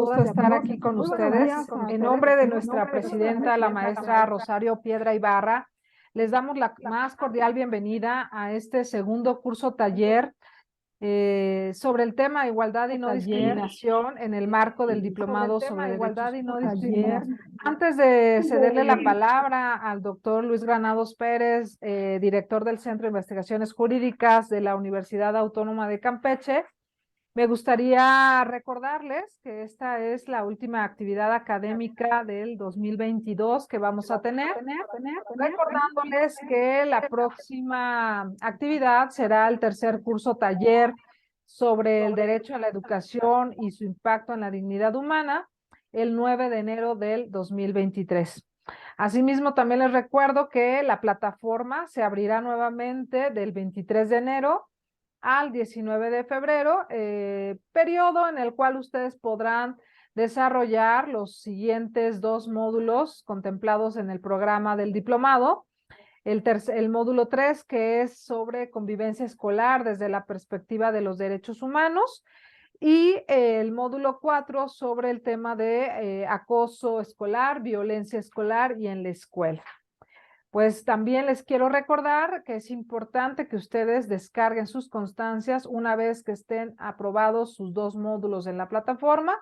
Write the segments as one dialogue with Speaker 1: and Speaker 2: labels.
Speaker 1: Gusto estar aquí con ustedes. En nombre de nuestra presidenta, la maestra Rosario Piedra Ibarra, les damos la más cordial bienvenida a este segundo curso taller sobre el tema igualdad y no discriminación en el marco del diplomado sobre igualdad y no discriminación. Antes de cederle la palabra al doctor Luis Granados Pérez, director del Centro de Investigaciones Jurídicas de la Universidad Autónoma de Campeche, me gustaría recordarles que esta es la última actividad académica del 2022 que vamos a tener, recordándoles que la próxima actividad será el tercer curso taller sobre el derecho a la educación y su impacto en la dignidad humana, el 9 de enero del 2023. Asimismo, también les recuerdo que la plataforma se abrirá nuevamente del 23 de enero al 19 de febrero, periodo en el cual ustedes podrán desarrollar los siguientes dos módulos contemplados en el programa del diplomado. El módulo 3, que es sobre convivencia escolar desde la perspectiva de los derechos humanos, y el módulo 4 sobre el tema de acoso escolar, violencia escolar y en la escuela. Pues también les quiero recordar que es importante que ustedes descarguen sus constancias una vez que estén aprobados sus dos módulos en la plataforma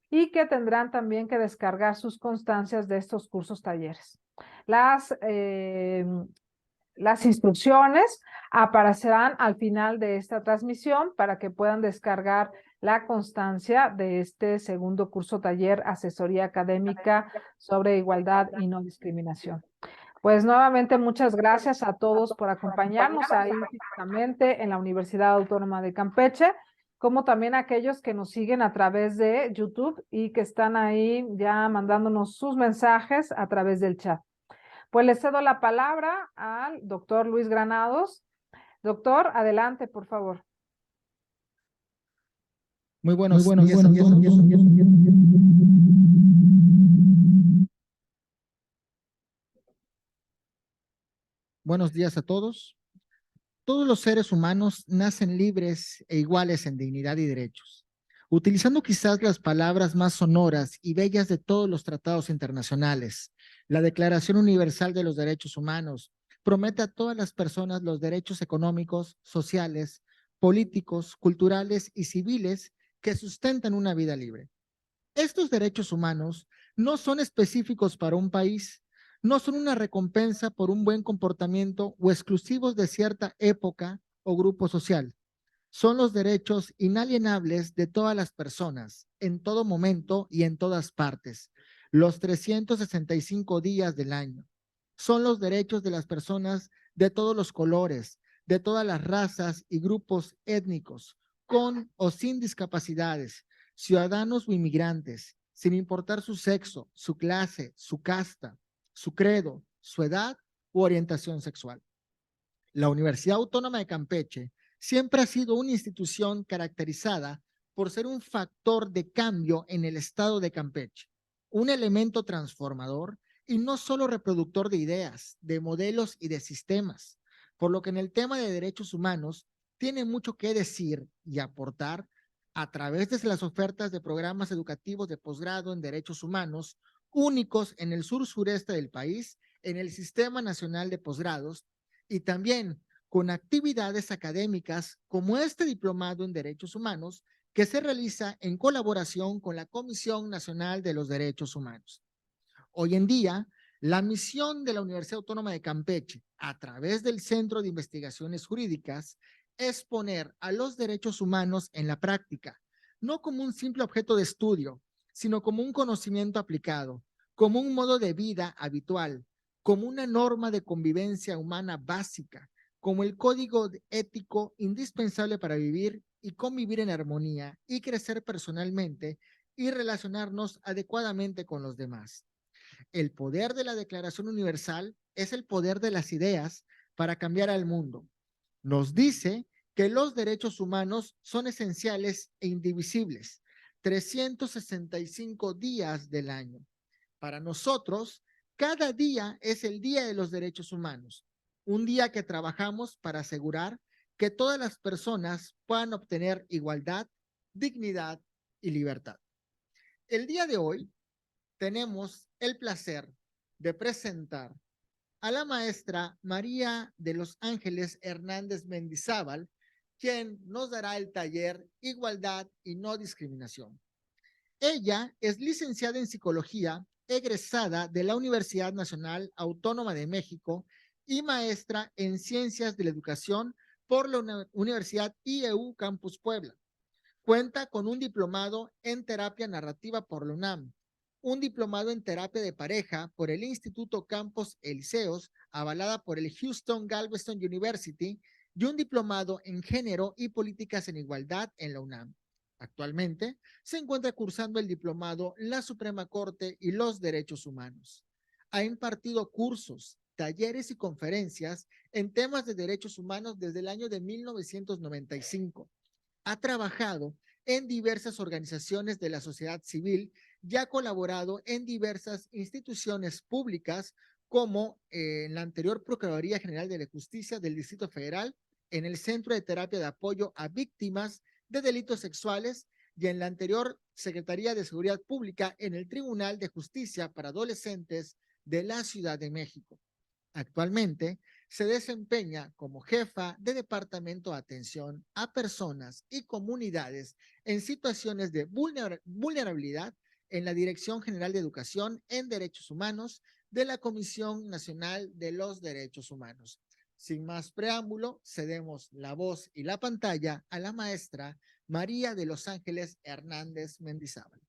Speaker 1: y que tendrán también que descargar sus constancias de estos cursos talleres. Las instrucciones aparecerán al final de esta transmisión para que puedan descargar la constancia de este segundo curso taller Asesoría Académica sobre Igualdad y No Discriminación. Pues nuevamente muchas gracias a todos por acompañarnos ahí físicamente en la Universidad Autónoma de Campeche, como también a aquellos que nos siguen a través de YouTube y que están ahí ya mandándonos sus mensajes a través del chat. Pues le cedo la palabra al doctor Luis Granados. Doctor, adelante, por favor.
Speaker 2: Muy buenos días a todos. Buenos días a todos. Todos los seres humanos nacen libres e iguales en dignidad y derechos. Utilizando quizás las palabras más sonoras y bellas de todos los tratados internacionales, la Declaración Universal de los Derechos Humanos promete a todas las personas los derechos económicos, sociales, políticos, culturales y civiles que sustentan una vida libre. Estos derechos humanos no son específicos para un país, no son una recompensa por un buen comportamiento o exclusivos de cierta época o grupo social. Son los derechos inalienables de todas las personas, en todo momento y en todas partes, los 365 días del año. Son los derechos de las personas de todos los colores, de todas las razas y grupos étnicos, con o sin discapacidades, ciudadanos o inmigrantes, sin importar su sexo, su clase, su casta, su credo, su edad u orientación sexual. La Universidad Autónoma de Campeche siempre ha sido una institución caracterizada por ser un factor de cambio en el estado de Campeche, un elemento transformador y no solo reproductor de ideas, de modelos y de sistemas, por lo que en el tema de derechos humanos tiene mucho que decir y aportar a través de las ofertas de programas educativos de posgrado en derechos humanos únicos en el sur-sureste del país, en el Sistema Nacional de Posgrados, y también con actividades académicas como este diplomado en derechos humanos que se realiza en colaboración con la Comisión Nacional de los Derechos Humanos. Hoy en día, la misión de la Universidad Autónoma de Campeche, a través del Centro de Investigaciones Jurídicas, es poner a los derechos humanos en la práctica, no como un simple objeto de estudio, sino como un conocimiento aplicado, como un modo de vida habitual, como una norma de convivencia humana básica, como el código ético indispensable para vivir y convivir en armonía y crecer personalmente y relacionarnos adecuadamente con los demás. El poder de la Declaración Universal es el poder de las ideas para cambiar al mundo. Nos dice que los derechos humanos son esenciales e indivisibles, 365 días del año. Para nosotros, cada día es el Día de los Derechos Humanos, un día que trabajamos para asegurar que todas las personas puedan obtener igualdad, dignidad y libertad. El día de hoy tenemos el placer de presentar a la maestra María de los Ángeles Hernández Mendizábal, quien nos dará el taller Igualdad y No Discriminación. Ella es licenciada en Psicología, egresada de la Universidad Nacional Autónoma de México y maestra en Ciencias de la Educación por la Universidad IEU Campus Puebla. Cuenta con un diplomado en terapia narrativa por la UNAM, un diplomado en terapia de pareja por el Instituto Campos Elíseos, avalada por el Houston Galveston University, y un diplomado en género y políticas en igualdad en la UNAM. Actualmente se encuentra cursando el diplomado La Suprema Corte y los Derechos Humanos. Ha impartido cursos, talleres y conferencias en temas de derechos humanos desde el año de 1995. Ha trabajado en diversas organizaciones de la sociedad civil y ha colaborado en diversas instituciones públicas como en la anterior Procuraduría General de la Justicia del Distrito Federal, en el Centro de Terapia de Apoyo a Víctimas de Delitos Sexuales y en la anterior Secretaría de Seguridad Pública en el Tribunal de Justicia para Adolescentes de la Ciudad de México. Actualmente se desempeña como jefa de Departamento de Atención a Personas y Comunidades en situaciones de vulnerabilidad en la Dirección General de Educación en Derechos Humanos de la Comisión Nacional de los Derechos Humanos. Sin más preámbulo, cedemos la voz y la pantalla a la maestra María de los Ángeles Hernández Mendizábal.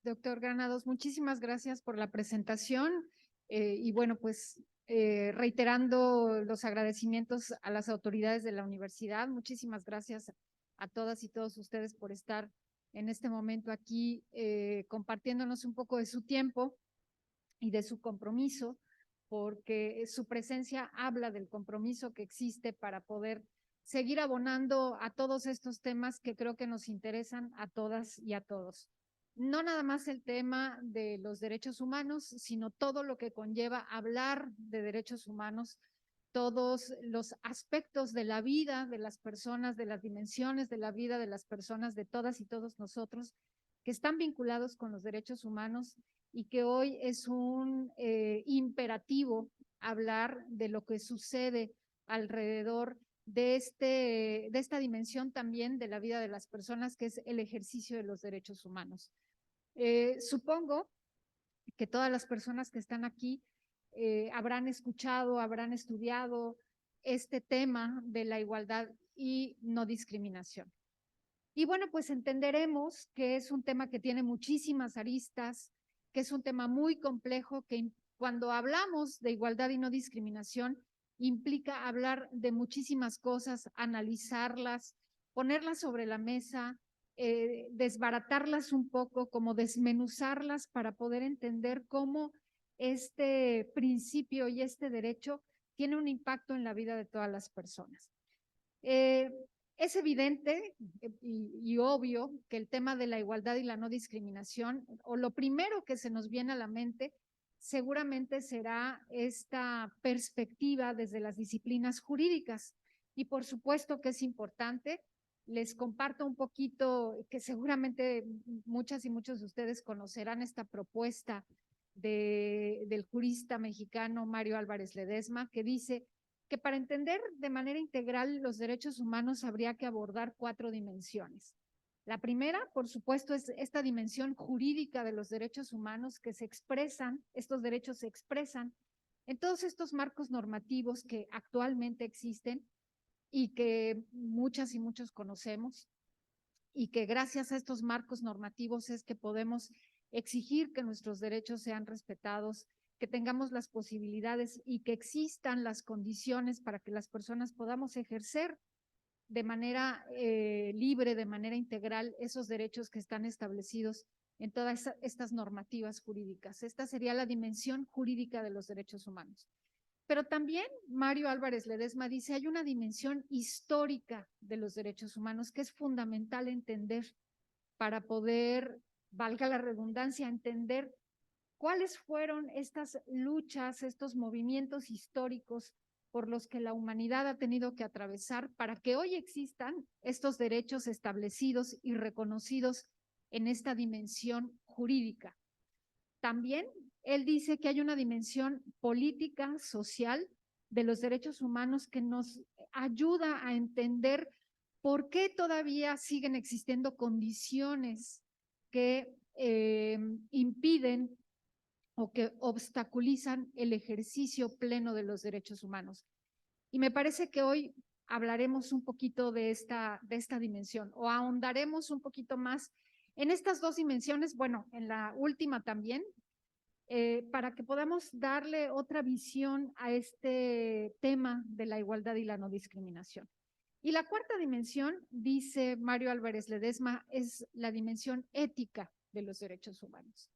Speaker 3: Doctor Granados, muchísimas gracias por la presentación y bueno, pues reiterando los agradecimientos a las autoridades de la universidad, muchísimas gracias a todas y todos ustedes por estar en este momento aquí compartiéndonos un poco de su tiempo y de su compromiso, porque su presencia habla del compromiso que existe para poder seguir abonando a todos estos temas que creo que nos interesan a todas y a todos. No nada más el tema de los derechos humanos, sino todo lo que conlleva hablar de derechos humanos, todos los aspectos de la vida de las personas, de las dimensiones de la vida de las personas, de todas y todos nosotros, que están vinculados con los derechos humanos y que hoy es un imperativo hablar de lo que sucede alrededor de esta dimensión también de la vida de las personas, que es el ejercicio de los derechos humanos. Supongo que todas las personas que están aquí habrán escuchado, habrán estudiado este tema de la igualdad y no discriminación. Y bueno, pues entenderemos que es un tema que tiene muchísimas aristas, que es un tema muy complejo, que cuando hablamos de igualdad y no discriminación, implica hablar de muchísimas cosas, analizarlas, ponerlas sobre la mesa, desbaratarlas un poco, como desmenuzarlas para poder entender cómo este principio y este derecho tiene un impacto en la vida de todas las personas. Es evidente y obvio que el tema de la igualdad y la no discriminación, o lo primero que se nos viene a la mente, seguramente será esta perspectiva desde las disciplinas jurídicas. Y por supuesto que es importante. Les comparto un poquito, que seguramente muchas y muchos de ustedes conocerán esta propuesta del jurista mexicano Mario Álvarez Ledesma, que dice que para entender de manera integral los derechos humanos habría que abordar 4 dimensiones. La primera, por supuesto, es esta dimensión jurídica de los derechos humanos que se expresan, estos derechos se expresan en todos estos marcos normativos que actualmente existen y que muchas y muchos conocemos, y que gracias a estos marcos normativos es que podemos exigir que nuestros derechos sean respetados, que tengamos las posibilidades y que existan las condiciones para que las personas podamos ejercer de manera libre, de manera integral, esos derechos que están establecidos en todas estas normativas jurídicas. Esta sería la dimensión jurídica de los derechos humanos. Pero también Mario Álvarez Ledesma dice, hay una dimensión histórica de los derechos humanos que es fundamental entender para poder, valga la redundancia, entender cuáles fueron estas luchas, estos movimientos históricos por los que la humanidad ha tenido que atravesar para que hoy existan estos derechos establecidos y reconocidos en esta dimensión jurídica. También él dice que hay una dimensión política, social de los derechos humanos que nos ayuda a entender por qué todavía siguen existiendo condiciones que impiden o que obstaculizan el ejercicio pleno de los derechos humanos. Y me parece que hoy hablaremos un poquito de esta dimensión o ahondaremos un poquito más en estas dos dimensiones, bueno, en la última también, para que podamos darle otra visión a este tema de la igualdad y la no discriminación. Y la cuarta dimensión, dice Mario Álvarez Ledesma, es la dimensión ética de los derechos humanos.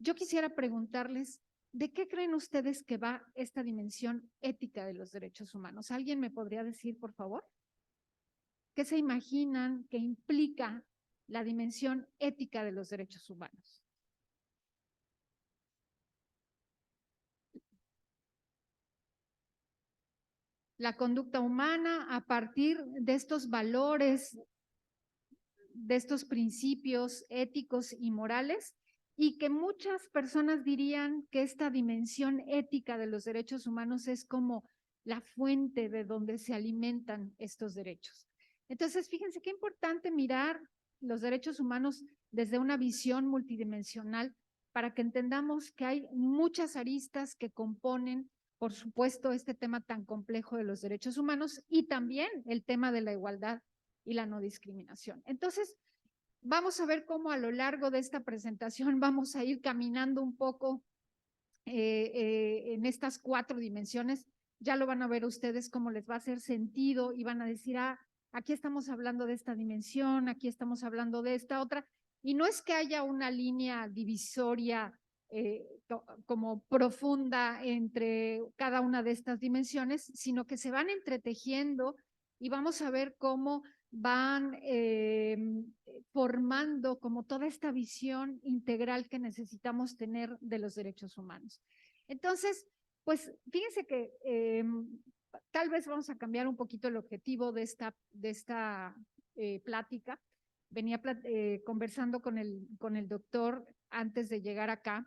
Speaker 3: Yo quisiera preguntarles, ¿de qué creen ustedes que va esta dimensión ética de los derechos humanos? ¿Alguien me podría decir, por favor? ¿Qué se imaginan que implica la dimensión ética de los derechos humanos? La conducta humana a partir de estos valores, de estos principios éticos y morales, y que muchas personas dirían que esta dimensión ética de los derechos humanos es como la fuente de donde se alimentan estos derechos. Entonces, fíjense qué importante mirar los derechos humanos desde una visión multidimensional para que entendamos que hay muchas aristas que componen, por supuesto, este tema tan complejo de los derechos humanos y también el tema de la igualdad y la no discriminación. Entonces, vamos a ver cómo a lo largo de esta presentación vamos a ir caminando un poco en estas cuatro dimensiones. Ya lo van a ver ustedes cómo les va a hacer sentido y van a decir, ah, aquí estamos hablando de esta dimensión, aquí estamos hablando de esta otra. Y no es que haya una línea divisoria como profunda entre cada una de estas dimensiones, sino que se van entretejiendo y vamos a ver cómo van formando como toda esta visión integral que necesitamos tener de los derechos humanos. Entonces, pues fíjense que tal vez vamos a cambiar un poquito el objetivo de esta plática. Venía conversando con el doctor antes de llegar acá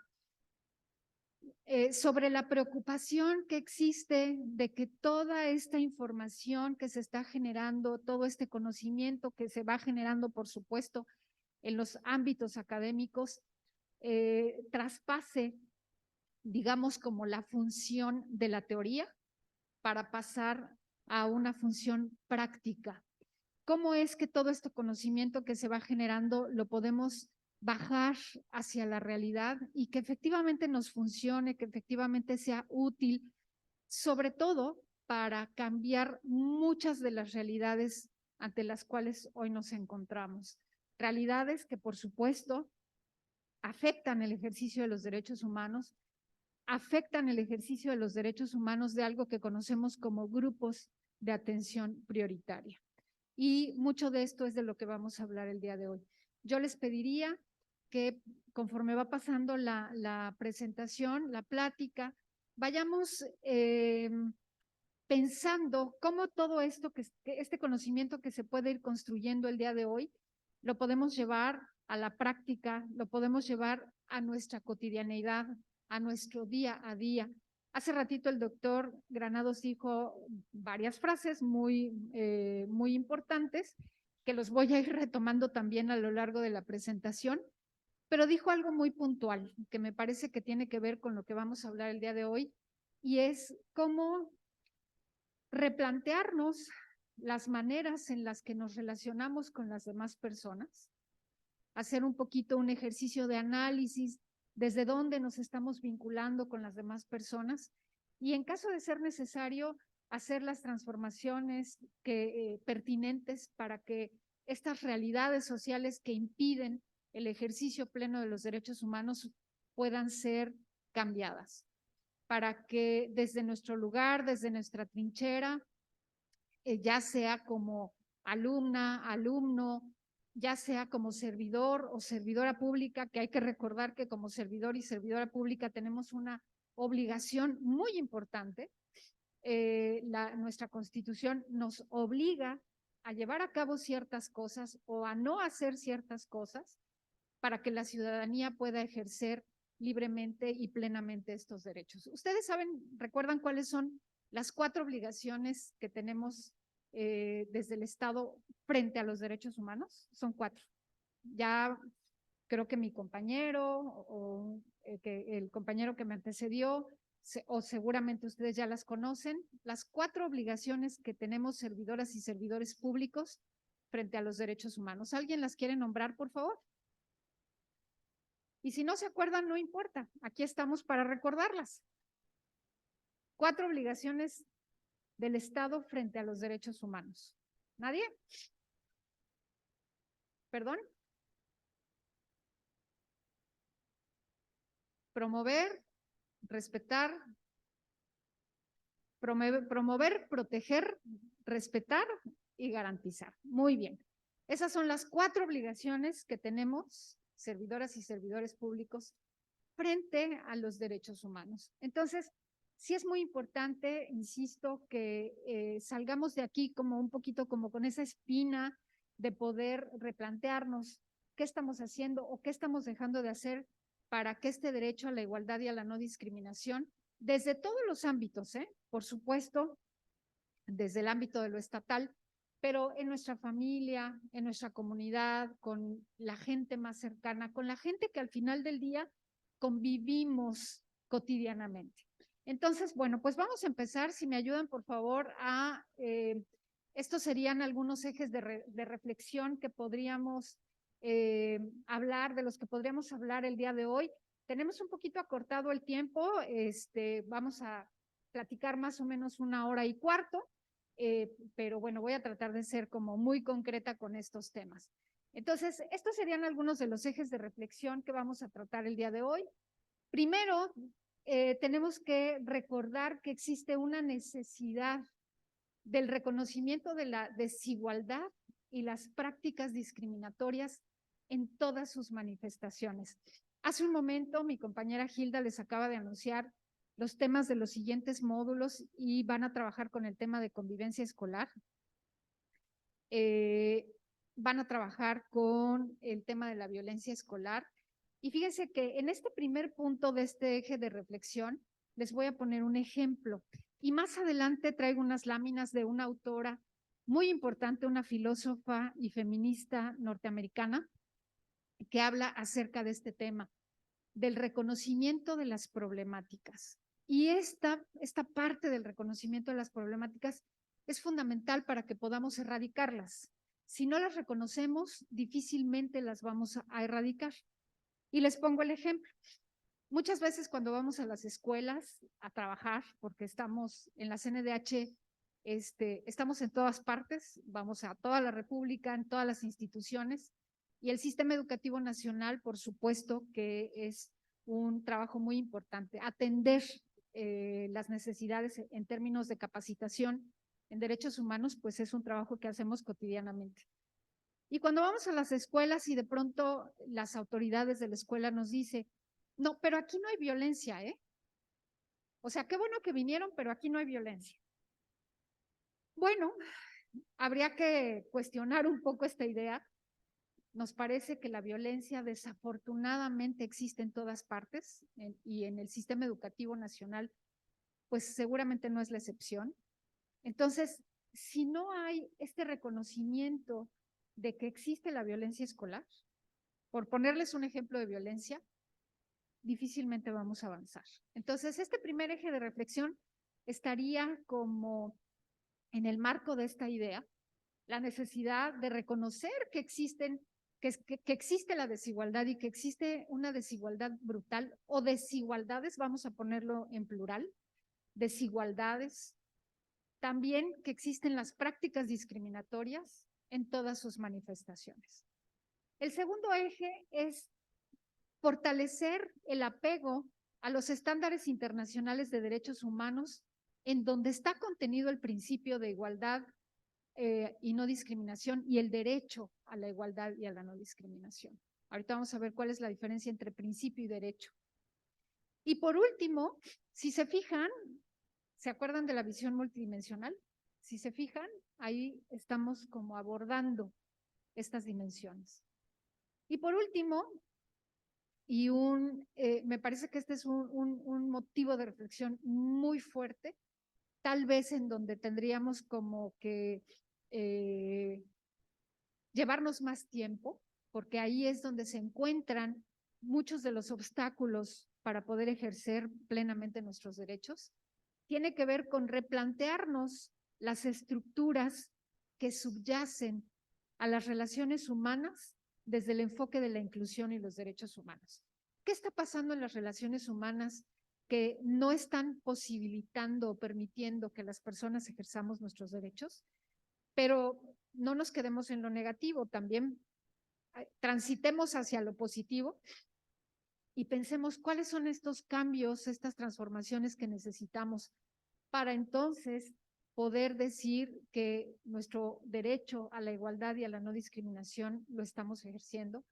Speaker 3: sobre la preocupación que existe de que toda esta información que se está generando, todo este conocimiento que se va generando, por supuesto, en los ámbitos académicos, traspase, digamos, como la función de la teoría para pasar a una función práctica. ¿Cómo es que todo este conocimiento que se va generando lo podemos bajar hacia la realidad y que efectivamente nos funcione, que efectivamente sea útil, sobre todo para cambiar muchas de las realidades ante las cuales hoy nos encontramos? Realidades que, por supuesto, afectan el ejercicio de los derechos humanos, afectan el ejercicio de los derechos humanos de algo que conocemos como grupos de atención prioritaria. Y mucho de esto es de lo que vamos a hablar el día de hoy. Yo les pediría que conforme va pasando la presentación, la plática, vayamos pensando cómo todo esto, este conocimiento que se puede ir construyendo el día de hoy, lo podemos llevar a la práctica, lo podemos llevar a nuestra cotidianeidad, a nuestro día a día. Hace ratito el doctor Granados dijo varias frases muy importantes que los voy a ir retomando también a lo largo de la presentación, pero dijo algo muy puntual que me parece que tiene que ver con lo que vamos a hablar el día de hoy y es cómo replantearnos las maneras en las que nos relacionamos con las demás personas, hacer un poquito un ejercicio de análisis desde dónde nos estamos vinculando con las demás personas y en caso de ser necesario hacer las transformaciones pertinentes para que estas realidades sociales que impiden el ejercicio pleno de los derechos humanos puedan ser cambiadas, para que desde nuestro lugar, desde nuestra trinchera, ya sea como alumna, alumno, ya sea como servidor o servidora pública, que hay que recordar que como servidor y servidora pública tenemos una obligación muy importante nuestra Constitución nos obliga a llevar a cabo ciertas cosas o a no hacer ciertas cosas para que la ciudadanía pueda ejercer libremente y plenamente estos derechos. Ustedes recuerdan cuáles son las 4 obligaciones que tenemos desde el Estado frente a los derechos humanos? Son 4. Ya creo que mi compañero o el compañero que me antecedió, o seguramente ustedes ya las conocen, las 4 obligaciones que tenemos servidoras y servidores públicos frente a los derechos humanos. ¿Alguien las quiere nombrar, por favor? Y si no se acuerdan, no importa, aquí estamos para recordarlas. 4 obligaciones del Estado frente a los derechos humanos. ¿Nadie? ¿Perdón? Promover, respetar, promover, proteger, respetar y garantizar. Muy bien. Esas son las 4 obligaciones que tenemos, servidoras y servidores públicos, frente a los derechos humanos. Entonces, sí es muy importante, insisto, que salgamos de aquí como un poquito como con esa espina de poder replantearnos qué estamos haciendo o qué estamos dejando de hacer para que este derecho a la igualdad y a la no discriminación, desde todos los ámbitos, por supuesto, desde el ámbito de lo estatal, pero en nuestra familia, en nuestra comunidad, con la gente más cercana, con la gente que al final del día convivimos cotidianamente. Entonces, bueno, pues vamos a empezar, si me ayudan por favor estos serían algunos ejes de reflexión que podríamos hablar, de los que podríamos hablar el día de hoy. Tenemos un poquito acortado el tiempo, vamos a platicar más o menos 1h15, pero bueno, voy a tratar de ser como muy concreta con estos temas. Entonces, estos serían algunos de los ejes de reflexión que vamos a tratar el día de hoy. Primero, tenemos que recordar que existe una necesidad del reconocimiento de la desigualdad y las prácticas discriminatorias en todas sus manifestaciones. Hace un momento mi compañera Hilda les acaba de anunciar los temas de los siguientes módulos y van a trabajar con el tema de convivencia escolar. Van a trabajar con el tema de la violencia escolar. Y fíjense que en este primer punto de este eje de reflexión les voy a poner un ejemplo. Y más adelante traigo unas láminas de una autora muy importante, una filósofa y feminista norteamericana, que habla acerca de este tema, del reconocimiento de las problemáticas. Y esta parte del reconocimiento de las problemáticas es fundamental para que podamos erradicarlas. Si no las reconocemos, difícilmente las vamos a erradicar. Y les pongo el ejemplo. Muchas veces cuando vamos a las escuelas a trabajar, porque estamos en la CNDH, estamos en todas partes, vamos a toda la República, en todas las instituciones, y el Sistema Educativo Nacional, por supuesto, que es un trabajo muy importante. Atender las necesidades en términos de capacitación en derechos humanos, pues es un trabajo que hacemos cotidianamente. Y cuando vamos a las escuelas y de pronto las autoridades de la escuela nos dicen, no, pero aquí no hay violencia, ¿eh? O sea, qué bueno que vinieron, pero aquí no hay violencia. Bueno, habría que cuestionar un poco esta idea. Nos parece que la violencia desafortunadamente existe en todas partes y en el sistema educativo nacional, pues seguramente no es la excepción. Entonces, si no hay este reconocimiento de que existe la violencia escolar, por ponerles un ejemplo de violencia, difícilmente vamos a avanzar. Entonces, este primer eje de reflexión estaría como en el marco de esta idea, la necesidad de reconocer que existe la desigualdad y que existe una desigualdad brutal o desigualdades, vamos a ponerlo en plural, desigualdades, también que existen las prácticas discriminatorias en todas sus manifestaciones. El segundo eje es fortalecer el apego a los estándares internacionales de derechos humanos, en donde está contenido el principio de igualdad y no discriminación y el derecho a la igualdad y a la no discriminación. Ahorita vamos a ver cuál es la diferencia entre principio y derecho. Y por último, si se fijan, ¿Se acuerdan de la visión multidimensional? Si se fijan, ahí estamos como abordando estas dimensiones. Y por último, me parece que este es un motivo de reflexión muy fuerte, tal vez en donde tendríamos como que llevarnos más tiempo, porque ahí es donde se encuentran muchos de los obstáculos para poder ejercer plenamente nuestros derechos. Tiene que ver con replantearnos las estructuras que subyacen a las relaciones humanas desde el enfoque de la inclusión y los derechos humanos. ¿Qué está pasando en las relaciones humanas que no están posibilitando o permitiendo que las personas ejerzamos nuestros derechos? Pero no nos quedemos en lo negativo, también transitemos hacia lo positivo y pensemos cuáles son estos cambios, estas transformaciones que necesitamos para entonces poder decir que nuestro derecho a la igualdad y a la no discriminación lo estamos ejerciendo,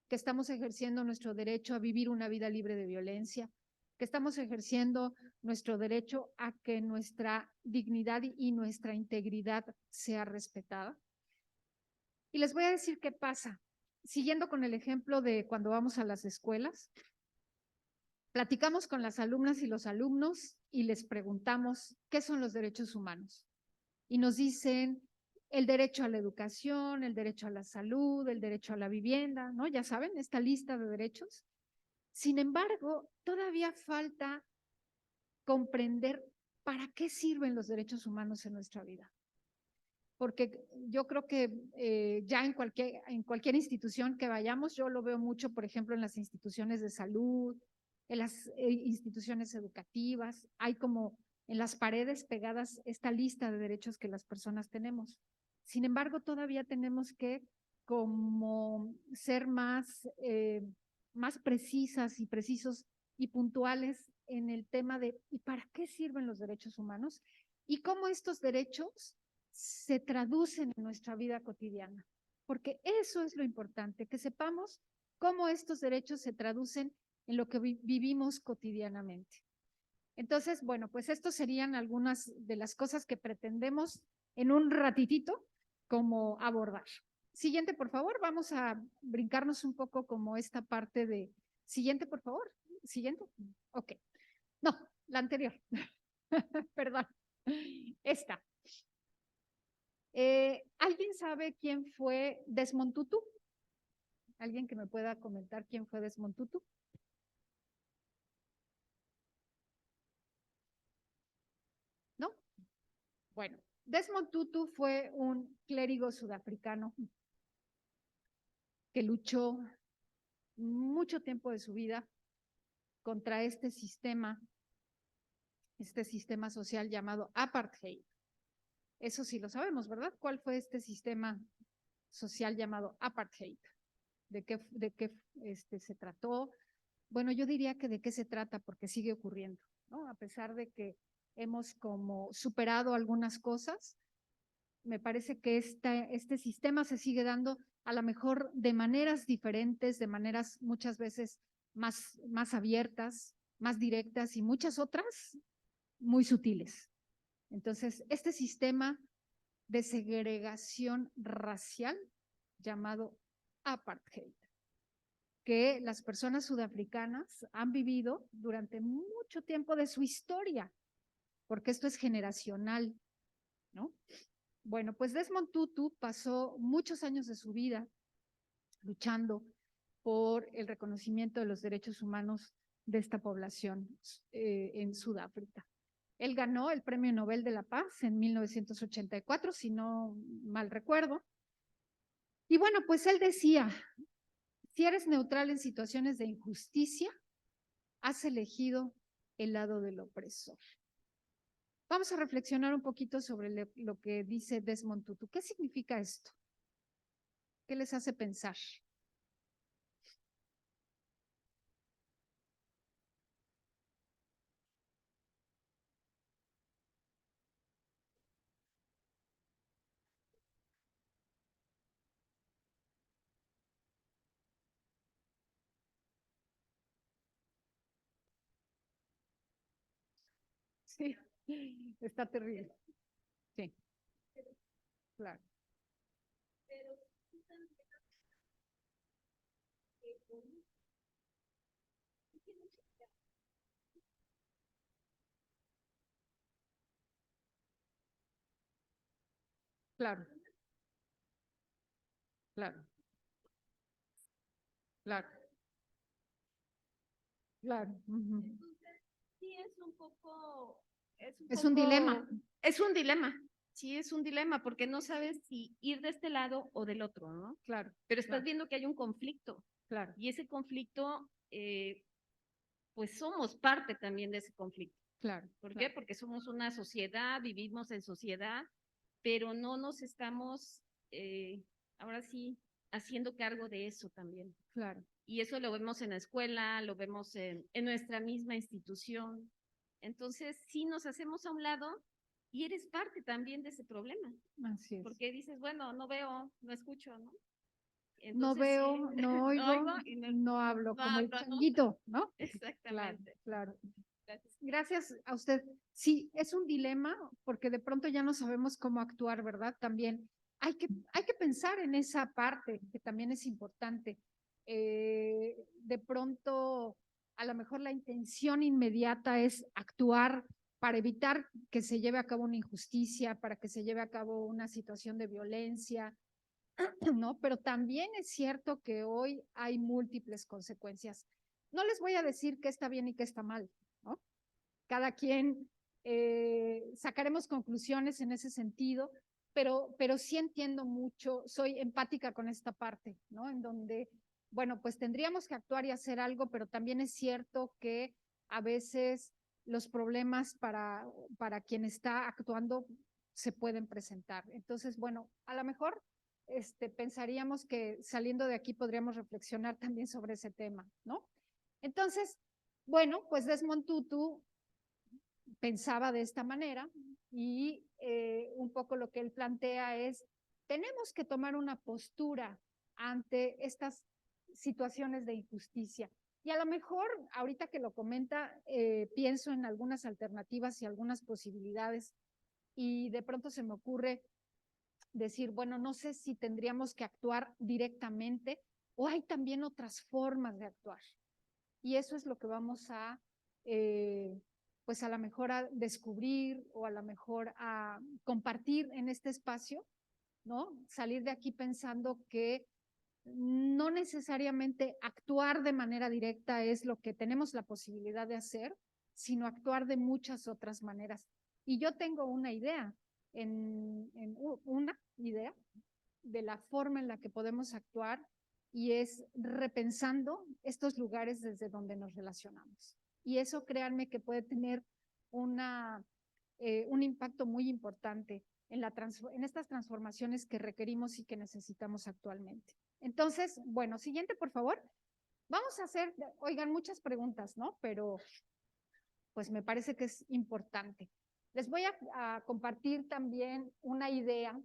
Speaker 3: que estamos ejerciendo nuestro derecho a vivir una vida libre de violencia, que estamos ejerciendo nuestro derecho a que nuestra dignidad y nuestra integridad sea respetada. Y les voy a decir qué pasa. Siguiendo con el ejemplo de cuando vamos a las escuelas, platicamos con las alumnas y los alumnos y les preguntamos qué son los derechos humanos. Y nos dicen el derecho a la educación, el derecho a la salud, el derecho a la vivienda, ¿no? Ya saben, esta lista de derechos. Sin embargo, todavía falta comprender para qué sirven los derechos humanos en nuestra vida. Porque yo creo que ya en cualquier institución que vayamos, yo lo veo mucho, por ejemplo, en las instituciones de salud, en las instituciones educativas, hay como en las paredes pegadas esta lista de derechos que las personas tenemos. Sin embargo, todavía tenemos que como ser más precisas y precisos y puntuales en el tema de ¿y para qué sirven los derechos humanos? Y cómo estos derechos se traducen en nuestra vida cotidiana, porque eso es lo importante, que sepamos cómo estos derechos se traducen en lo que vivimos cotidianamente. Entonces, bueno, pues estos serían algunas de las cosas que pretendemos en un ratitito como abordar. Siguiente, por favor, vamos a brincarnos un poco como esta parte de... Siguiente, por favor. Siguiente. Ok. No, la anterior. Perdón. Esta. ¿Alguien sabe quién fue Desmond Tutu? ¿Alguien que me pueda comentar quién fue Desmond Tutu? ¿No? Bueno, Desmond Tutu fue un clérigo sudafricano que luchó mucho tiempo de su vida contra este sistema social llamado apartheid. Eso sí lo sabemos, ¿verdad? ¿Cuál fue este sistema social llamado apartheid? ¿De qué se trató? Bueno, yo diría que de qué se trata, porque sigue ocurriendo, ¿no? A pesar de que hemos como superado algunas cosas, me parece que este sistema se sigue dando a lo mejor de maneras diferentes, de maneras muchas veces más abiertas, más directas y muchas otras muy sutiles. Entonces, este sistema de segregación racial llamado apartheid, que las personas sudafricanas han vivido durante mucho tiempo de su historia, porque esto es generacional, ¿no? Bueno, pues Desmond Tutu pasó muchos años de su vida luchando por el reconocimiento de los derechos humanos de esta población en Sudáfrica. Él ganó el Premio Nobel de la Paz en 1984, si no mal recuerdo. Y bueno, pues él decía, si eres neutral en situaciones de injusticia, has elegido el lado del opresor. Vamos a reflexionar un poquito sobre lo que dice Desmond Tutu. ¿Qué significa esto? ¿Qué les hace pensar? Sí. Está terrible. Sí, claro. Claro, claro, claro, claro. Ujú.
Speaker 4: Sí, es un poco,
Speaker 3: Es un dilema.
Speaker 4: es un dilema, sí, es un dilema, porque no sabes si ir de este lado o del otro, ¿no?
Speaker 3: Claro,
Speaker 4: Pero estás
Speaker 3: claro,
Speaker 4: viendo que hay un conflicto,
Speaker 3: claro,
Speaker 4: y ese conflicto, pues somos parte también de ese conflicto.
Speaker 3: claro.
Speaker 4: ¿Por qué?
Speaker 3: Claro.
Speaker 4: Porque somos una sociedad, vivimos en sociedad, pero no nos estamos, ahora sí, haciendo cargo de eso también.
Speaker 3: Claro.
Speaker 4: Y eso lo vemos en la escuela, lo vemos en nuestra misma institución. Entonces, sí nos hacemos a un lado y eres parte también de ese problema.
Speaker 3: Así es.
Speaker 4: Porque dices, bueno, no veo, no escucho, ¿no?
Speaker 3: No
Speaker 4: Entonces,
Speaker 3: veo,
Speaker 4: sí,
Speaker 3: no oigo,
Speaker 4: y
Speaker 3: no hablo,
Speaker 4: no
Speaker 3: como el
Speaker 4: hablo, ¿no?
Speaker 3: changuito, ¿no? Claro,
Speaker 4: Exactamente.
Speaker 3: claro.
Speaker 4: Gracias.
Speaker 3: Gracias a usted. Sí, es un dilema porque de pronto ya no sabemos cómo actuar, ¿verdad? También hay que pensar en esa parte que también es importante. De pronto, a lo mejor la intención inmediata es actuar para evitar que se lleve a cabo una injusticia, para que se lleve a cabo una situación de violencia, ¿no? Pero también es cierto que hoy hay múltiples consecuencias. No les voy a decir qué está bien y qué está mal, ¿no? Cada quien sacaremos conclusiones en ese sentido, pero sí entiendo mucho, soy empática con esta parte, ¿no? En donde, bueno, pues tendríamos que actuar y hacer algo, pero también es cierto que a veces los problemas para quien está actuando se pueden presentar. Entonces, bueno, a lo mejor pensaríamos que saliendo de aquí podríamos reflexionar también sobre ese tema, ¿no? Entonces, bueno, pues Desmond Tutu pensaba de esta manera y un poco lo que él plantea es, tenemos que tomar una postura ante estas situaciones de injusticia. Y a lo mejor, ahorita que lo comenta, pienso en algunas alternativas y algunas posibilidades y de pronto se me ocurre decir, bueno, no sé si tendríamos que actuar directamente o hay también otras formas de actuar. Y eso es lo que vamos a, pues a lo mejor a descubrir o a lo mejor a compartir en este espacio, ¿no? Salir de aquí pensando que no necesariamente actuar de manera directa es lo que tenemos la posibilidad de hacer, sino actuar de muchas otras maneras. Y yo tengo una idea, una idea de la forma en la que podemos actuar y es repensando estos lugares desde donde nos relacionamos. Y eso, créanme, que puede tener un impacto muy importante en estas transformaciones que requerimos y que necesitamos actualmente. Entonces, bueno, siguiente, por favor. Vamos a hacer, oigan, muchas preguntas, ¿no? Pero pues me parece que es importante. Les voy a compartir también una idea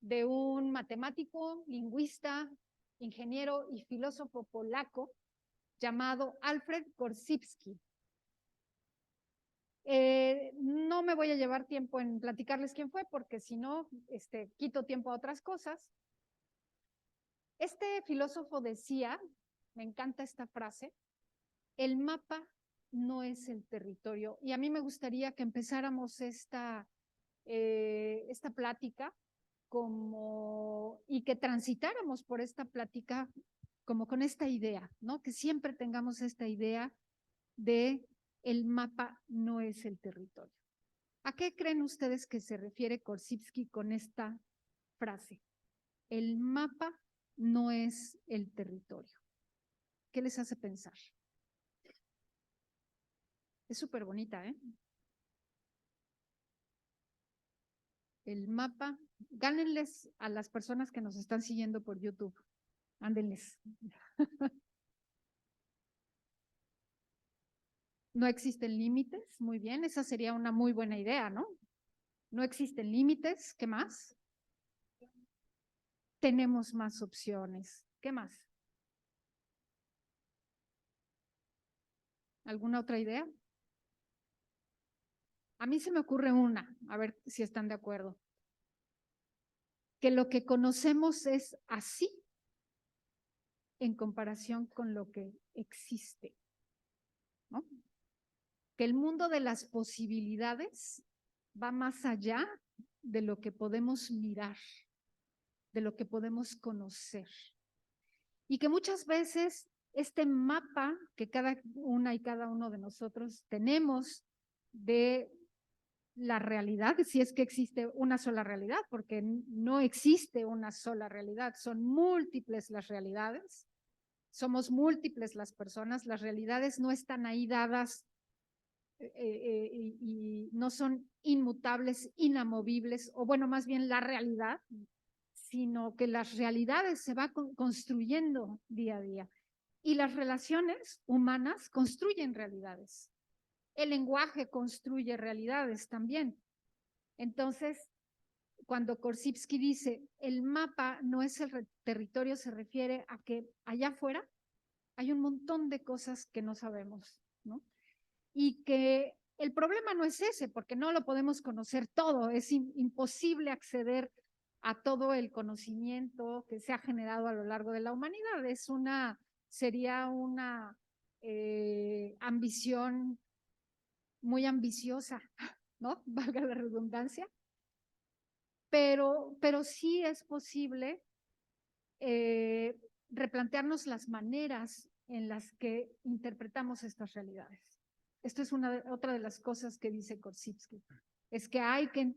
Speaker 3: de un matemático, lingüista, ingeniero y filósofo polaco llamado Alfred Korzybski. No me voy a llevar tiempo en platicarles quién fue, porque si no, quito tiempo a otras cosas. Este filósofo decía, me encanta esta frase, el mapa no es el territorio. Y a mí me gustaría que empezáramos esta plática y que transitáramos por esta plática como con esta idea, ¿no? Que siempre tengamos esta idea de el mapa no es el territorio. ¿A qué creen ustedes que se refiere Korzybski con esta frase? El mapa no es el territorio. ¿Qué les hace pensar? Es súper bonita, ¿eh? El mapa, gánenles a las personas que nos están siguiendo por YouTube. Ándenles. No existen límites, muy bien, esa sería una muy buena idea, ¿no? No existen límites, ¿qué más? Tenemos más opciones, ¿qué más? ¿Alguna otra idea? A mí se me ocurre una, a ver si están de acuerdo. Que lo que conocemos es así en comparación con lo que existe, ¿no? Que el mundo de las posibilidades va más allá de lo que podemos mirar, de lo que podemos conocer. Y que muchas veces este mapa que cada una y cada uno de nosotros tenemos de la realidad, si es que existe una sola realidad, porque no existe una sola realidad, son múltiples las realidades, somos múltiples las personas, las realidades no están ahí dadas y no son inmutables, inamovibles, o bueno, más bien la realidad, sino que las realidades se van construyendo día a día. Y las relaciones humanas construyen realidades. El lenguaje construye realidades también. Entonces, cuando Korzybski dice, el mapa no es el territorio, se refiere a que allá afuera hay un montón de cosas que no sabemos, ¿no? Y que el problema no es ese, porque no lo podemos conocer todo, es imposible acceder a todo el conocimiento que se ha generado a lo largo de la humanidad. Sería una ambición muy ambiciosa, ¿no? Valga la redundancia. Pero sí es posible replantearnos las maneras en las que interpretamos estas realidades. Esto es otra de las cosas que dice Korzybski, es que hay que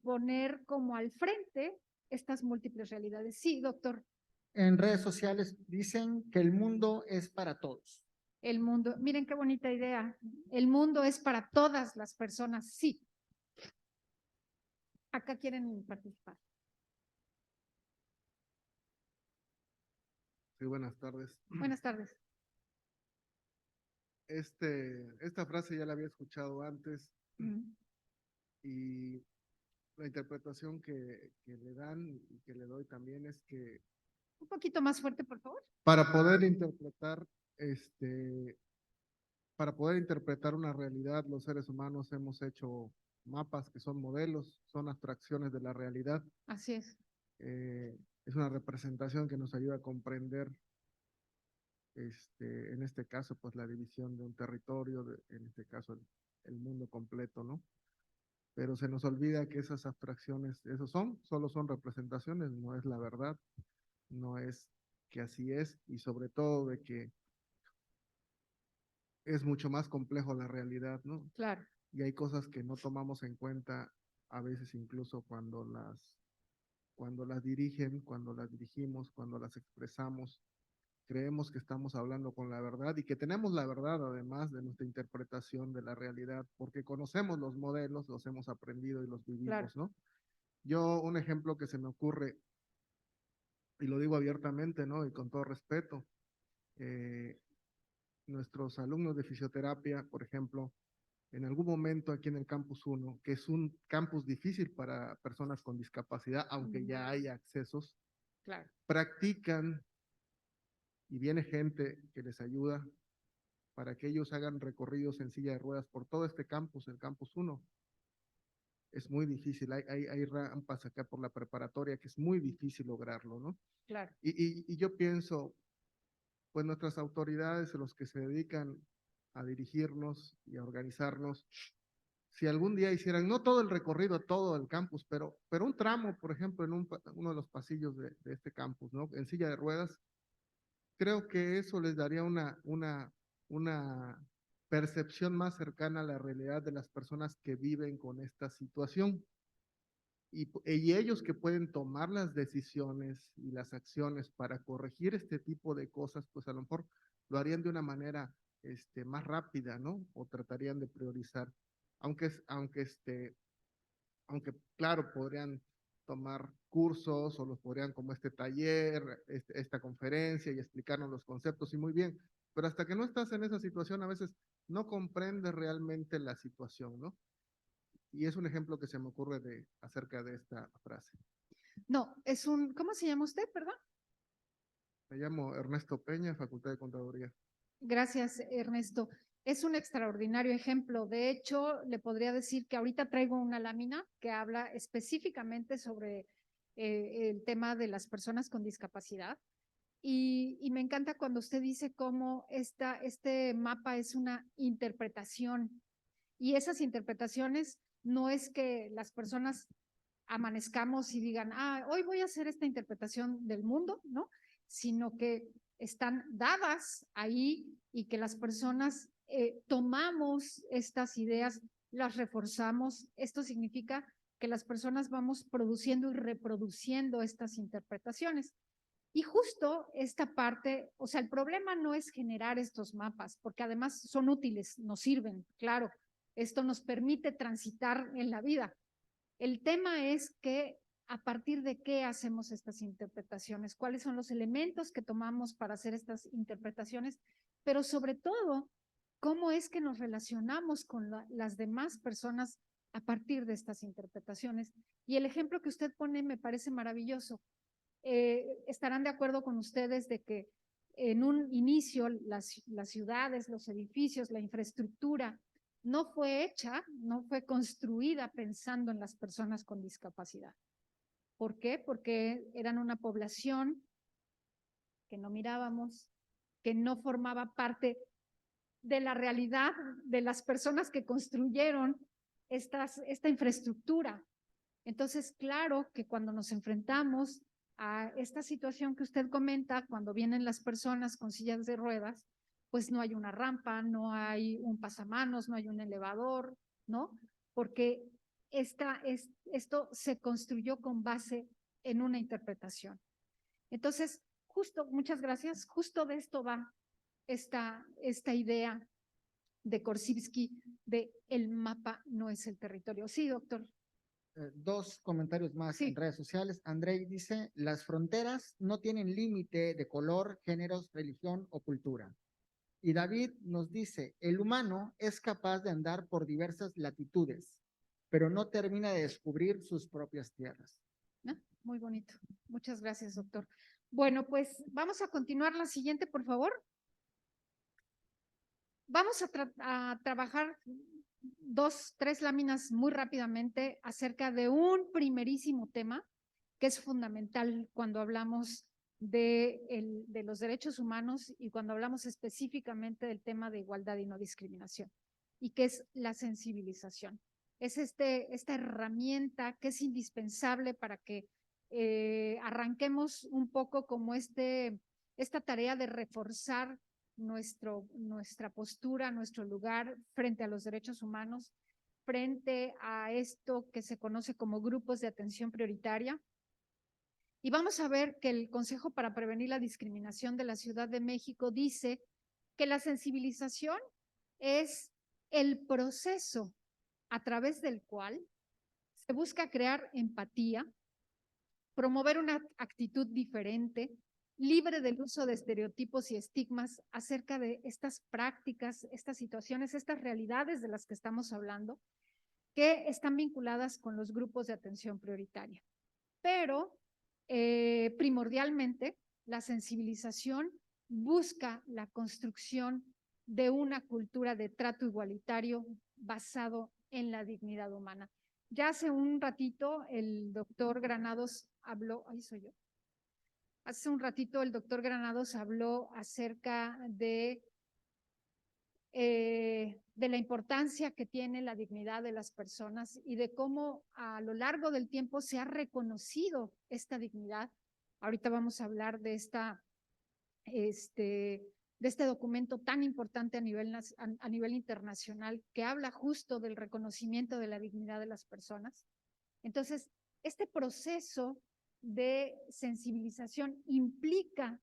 Speaker 3: poner como al frente estas múltiples realidades. Sí, doctor.
Speaker 2: En redes sociales dicen que el mundo es para todos.
Speaker 3: El mundo, miren qué bonita idea. El mundo es para todas las personas, sí. Acá quieren participar.
Speaker 5: Sí, buenas tardes.
Speaker 3: Buenas tardes.
Speaker 5: Esta frase ya la había escuchado antes y la interpretación que le dan y que le doy también es que
Speaker 3: un poquito más fuerte, por favor.
Speaker 5: Para poder interpretar una realidad, los seres humanos hemos hecho mapas que son modelos, son abstracciones de la realidad.
Speaker 3: Así es.
Speaker 5: Es una representación que nos ayuda a comprender, en este caso, pues la división de un territorio, en este caso el mundo completo, ¿no? Pero se nos olvida que esas abstracciones, solo son representaciones, no es la verdad, no es que así es, y sobre todo de que es mucho más complejo la realidad, ¿no?
Speaker 3: Claro.
Speaker 5: Y hay cosas que no tomamos en cuenta, a veces incluso cuando las dirigimos, cuando las expresamos, creemos que estamos hablando con la verdad y que tenemos la verdad además de nuestra interpretación de la realidad, porque conocemos los modelos, los hemos aprendido y los vivimos, claro, ¿no? Yo, un ejemplo que se me ocurre, y lo digo abiertamente, ¿no? Y con todo respeto, nuestros alumnos de fisioterapia, por ejemplo, en algún momento aquí en el Campus 1, que es un campus difícil para personas con discapacidad, aunque ya hay accesos,
Speaker 3: claro,
Speaker 5: practican y viene gente que les ayuda para que ellos hagan recorridos en silla de ruedas por todo este campus, el Campus 1. Es muy difícil, hay rampas acá por la preparatoria que es muy difícil lograrlo, ¿no?
Speaker 3: Claro.
Speaker 5: Y yo pienso, pues nuestras autoridades, los que se dedican a dirigirnos y a organizarnos, si algún día hicieran, no todo el recorrido, todo el campus, pero un tramo, por ejemplo, en uno de los pasillos de este campus, ¿no? En silla de ruedas, creo que eso les daría una percepción más cercana a la realidad de las personas que viven con esta situación. Y ellos que pueden tomar las decisiones y las acciones para corregir este tipo de cosas, pues a lo mejor lo harían de una manera más rápida, ¿no? O tratarían de priorizar. Aunque claro, podrían tomar cursos o los podrían como este taller, esta conferencia y explicarnos los conceptos y muy bien, pero hasta que no estás en esa situación a veces no comprendes realmente la situación, ¿no? Y es un ejemplo que se me ocurre acerca de esta frase.
Speaker 3: No, ¿cómo se llama usted, perdón?
Speaker 5: Me llamo Ernesto Peña, Facultad de Contaduría.
Speaker 3: Gracias, Ernesto. es un extraordinario ejemplo. De hecho, le podría decir que ahorita traigo una lámina que habla específicamente sobre el tema de las personas con discapacidad. Y me encanta cuando usted dice cómo este mapa es una interpretación. Y esas interpretaciones no es que las personas amanezcamos y digan, hoy voy a hacer esta interpretación del mundo, ¿no? Sino que están dadas ahí y que las personas tomamos estas ideas, las reforzamos. Esto significa que las personas vamos produciendo y reproduciendo estas interpretaciones. Y justo esta parte, o sea, el problema no es generar estos mapas, porque además son útiles, nos sirven, claro, esto nos permite transitar en la vida. El tema es que a partir de qué hacemos estas interpretaciones, cuáles son los elementos que tomamos para hacer estas interpretaciones, pero sobre todo, cómo es que nos relacionamos con las demás personas a partir de estas interpretaciones. Y el ejemplo que usted pone me parece maravilloso. Estarán de acuerdo con ustedes de que en un inicio las ciudades, los edificios, la infraestructura no fue hecha, no fue construida pensando en las personas con discapacidad. ¿Por qué? Porque eran una población que no mirábamos, que no formaba parte de la realidad de las personas que construyeron esta infraestructura. Entonces, claro que cuando nos enfrentamos a esta situación que usted comenta, cuando vienen las personas con sillas de ruedas, pues no hay una rampa, no hay un pasamanos, no hay un elevador, ¿no? Porque esto se construyó con base en una interpretación. Entonces, muchas gracias, justo de esto va esta idea de Korzybski de el mapa no es el territorio. Sí, doctor.
Speaker 2: Dos comentarios más
Speaker 3: Sí.
Speaker 2: en redes sociales. Andrei dice, las fronteras no tienen límite de color, géneros, religión o cultura. Y David nos dice, el humano es capaz de andar por diversas latitudes, pero no termina de descubrir sus propias tierras.
Speaker 3: Muy bonito. Muchas gracias, doctor. Bueno, pues vamos a continuar la siguiente, por favor. Vamos a trabajar tres láminas muy rápidamente acerca de un primerísimo tema que es fundamental cuando hablamos de los derechos humanos y cuando hablamos específicamente del tema de igualdad y no discriminación, y que es la sensibilización. Es esta herramienta que es indispensable para que arranquemos un poco como esta tarea de reforzar nuestra postura, nuestro lugar frente a los derechos humanos, frente a esto que se conoce como grupos de atención prioritaria. Y vamos a ver que el Consejo para Prevenir la Discriminación de la Ciudad de México dice que la sensibilización es el proceso a través del cual se busca crear empatía, promover una actitud diferente, libre del uso de estereotipos y estigmas acerca de estas prácticas, estas situaciones, estas realidades de las que estamos hablando, que están vinculadas con los grupos de atención prioritaria. Pero primordialmente, la sensibilización busca la construcción de una cultura de trato igualitario basado en la dignidad humana. Ya hace un ratito el doctor Granados habló, ahí soy yo. Hace un ratito el doctor Granados habló acerca de la importancia que tiene la dignidad de las personas y de cómo a lo largo del tiempo se ha reconocido esta dignidad. Ahorita vamos a hablar de este documento tan importante a nivel internacional que habla justo del reconocimiento de la dignidad de las personas. Entonces, este proceso de sensibilización implica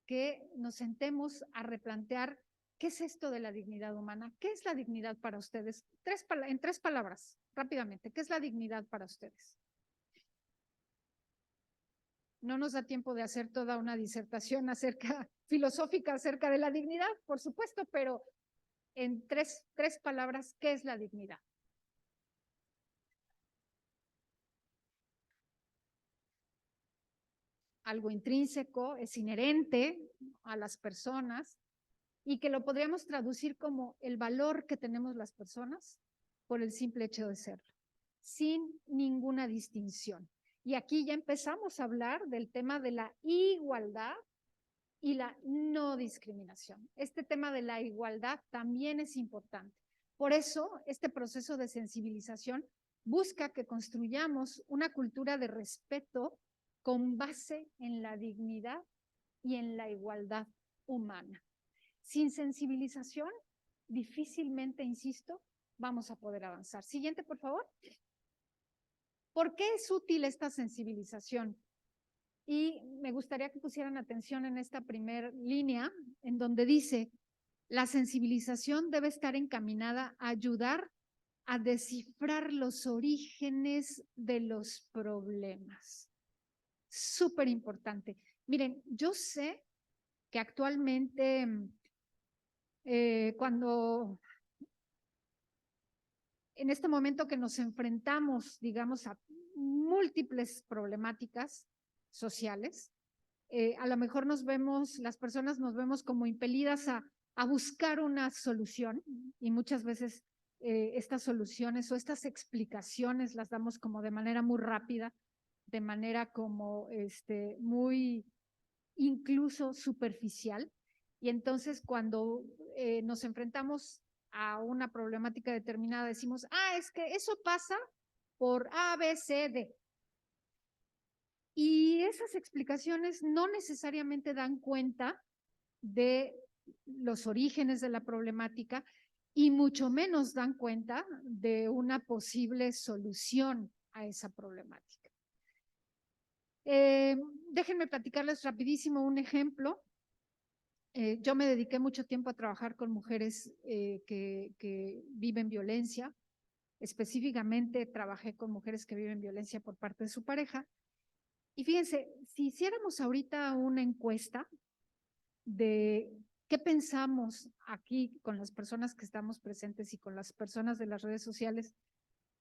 Speaker 3: que nos sentemos a replantear qué es esto de la dignidad humana, qué es la dignidad para ustedes. En tres palabras, rápidamente, ¿qué es la dignidad para ustedes? No nos da tiempo de hacer toda una disertación filosófica acerca de la dignidad, por supuesto, pero en tres palabras, ¿qué es la dignidad? Algo intrínseco, es inherente a las personas, y que lo podríamos traducir como el valor que tenemos las personas por el simple hecho de serlo, sin ninguna distinción. Y aquí ya empezamos a hablar del tema de la igualdad y la no discriminación. Este tema de la igualdad también es importante. Por eso, este proceso de sensibilización busca que construyamos una cultura de respeto con base en la dignidad y en la igualdad humana. Sin sensibilización, difícilmente, insisto, vamos a poder avanzar. Siguiente, por favor. ¿Por qué es útil esta sensibilización? Y me gustaría que pusieran atención en esta primera línea, en donde dice, la sensibilización debe estar encaminada a ayudar a descifrar los orígenes de los problemas. Súper importante. Miren, yo sé que actualmente cuando en este momento que nos enfrentamos, digamos, a múltiples problemáticas sociales, a lo mejor las personas nos vemos como impelidas a buscar una solución y muchas veces estas soluciones o estas explicaciones las damos como de manera muy rápida, de manera como muy incluso superficial. Y entonces cuando nos enfrentamos a una problemática determinada, decimos, es que eso pasa por A, B, C, D. Y esas explicaciones no necesariamente dan cuenta de los orígenes de la problemática y mucho menos dan cuenta de una posible solución a esa problemática. Déjenme platicarles rapidísimo un ejemplo. Yo me dediqué mucho tiempo a trabajar con mujeres que viven violencia. Específicamente trabajé con mujeres que viven violencia por parte de su pareja. Y fíjense, si hiciéramos ahorita una encuesta de qué pensamos aquí con las personas que estamos presentes y con las personas de las redes sociales,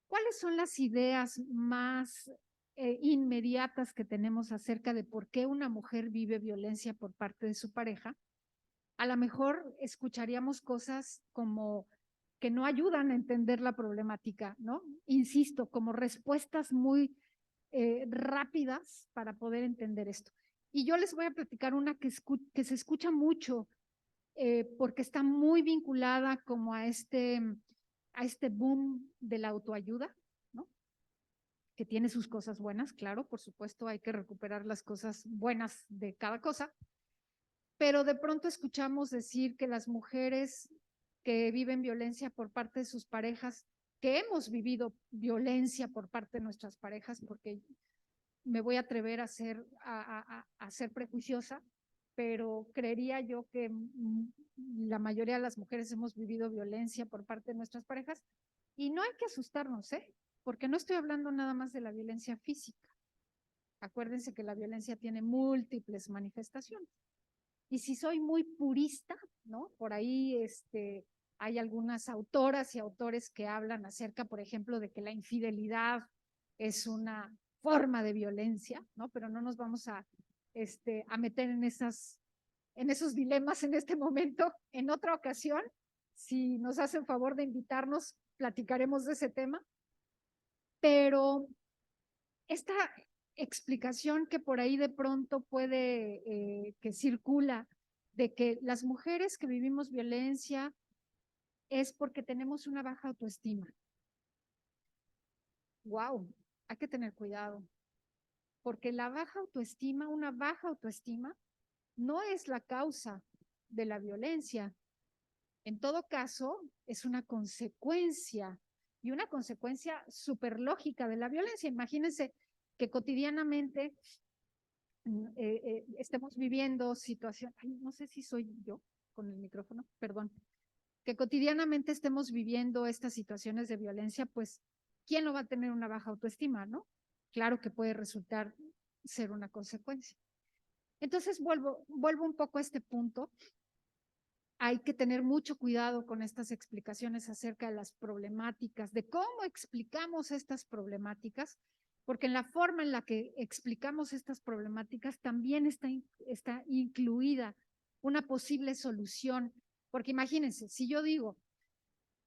Speaker 3: ¿cuáles son las ideas más inmediatas que tenemos acerca de por qué una mujer vive violencia por parte de su pareja? A lo mejor escucharíamos cosas como que no ayudan a entender la problemática, ¿no? Insisto, como respuestas muy rápidas para poder entender esto. Y yo les voy a platicar una que se escucha mucho porque está muy vinculada como a este boom de la autoayuda, ¿no? Que tiene sus cosas buenas, claro, por supuesto, hay que recuperar las cosas buenas de cada cosa, pero de pronto escuchamos decir que las mujeres que viven violencia por parte de sus parejas, que hemos vivido violencia por parte de nuestras parejas, porque me voy a atrever a ser prejuiciosa, pero creería yo que la mayoría de las mujeres hemos vivido violencia por parte de nuestras parejas y no hay que asustarnos, porque no estoy hablando nada más de la violencia física. Acuérdense que la violencia tiene múltiples manifestaciones. Y si soy muy purista, ¿no? Por ahí hay algunas autoras y autores que hablan acerca, por ejemplo, de que la infidelidad es una forma de violencia, ¿no? Pero no nos vamos a meter en esos dilemas en este momento. En otra ocasión, si nos hacen favor de invitarnos, platicaremos de ese tema. Pero esta explicación que por ahí de pronto que circula, de que las mujeres que vivimos violencia es porque tenemos una baja autoestima. Wow, hay que tener cuidado, porque una baja autoestima no es la causa de la violencia. En todo caso, es una consecuencia y una consecuencia súper lógica de la violencia. Imagínense que cotidianamente estemos viviendo situaciones, no sé si soy yo con el micrófono, perdón, que cotidianamente estemos viviendo estas situaciones de violencia, pues, ¿quién no va a tener una baja autoestima, no? Claro que puede resultar ser una consecuencia. Entonces, vuelvo un poco a este punto. Hay que tener mucho cuidado con estas explicaciones acerca de las problemáticas, de cómo explicamos estas problemáticas, porque en la forma en la que explicamos estas problemáticas también está incluida una posible solución Porque imagínense, si yo digo,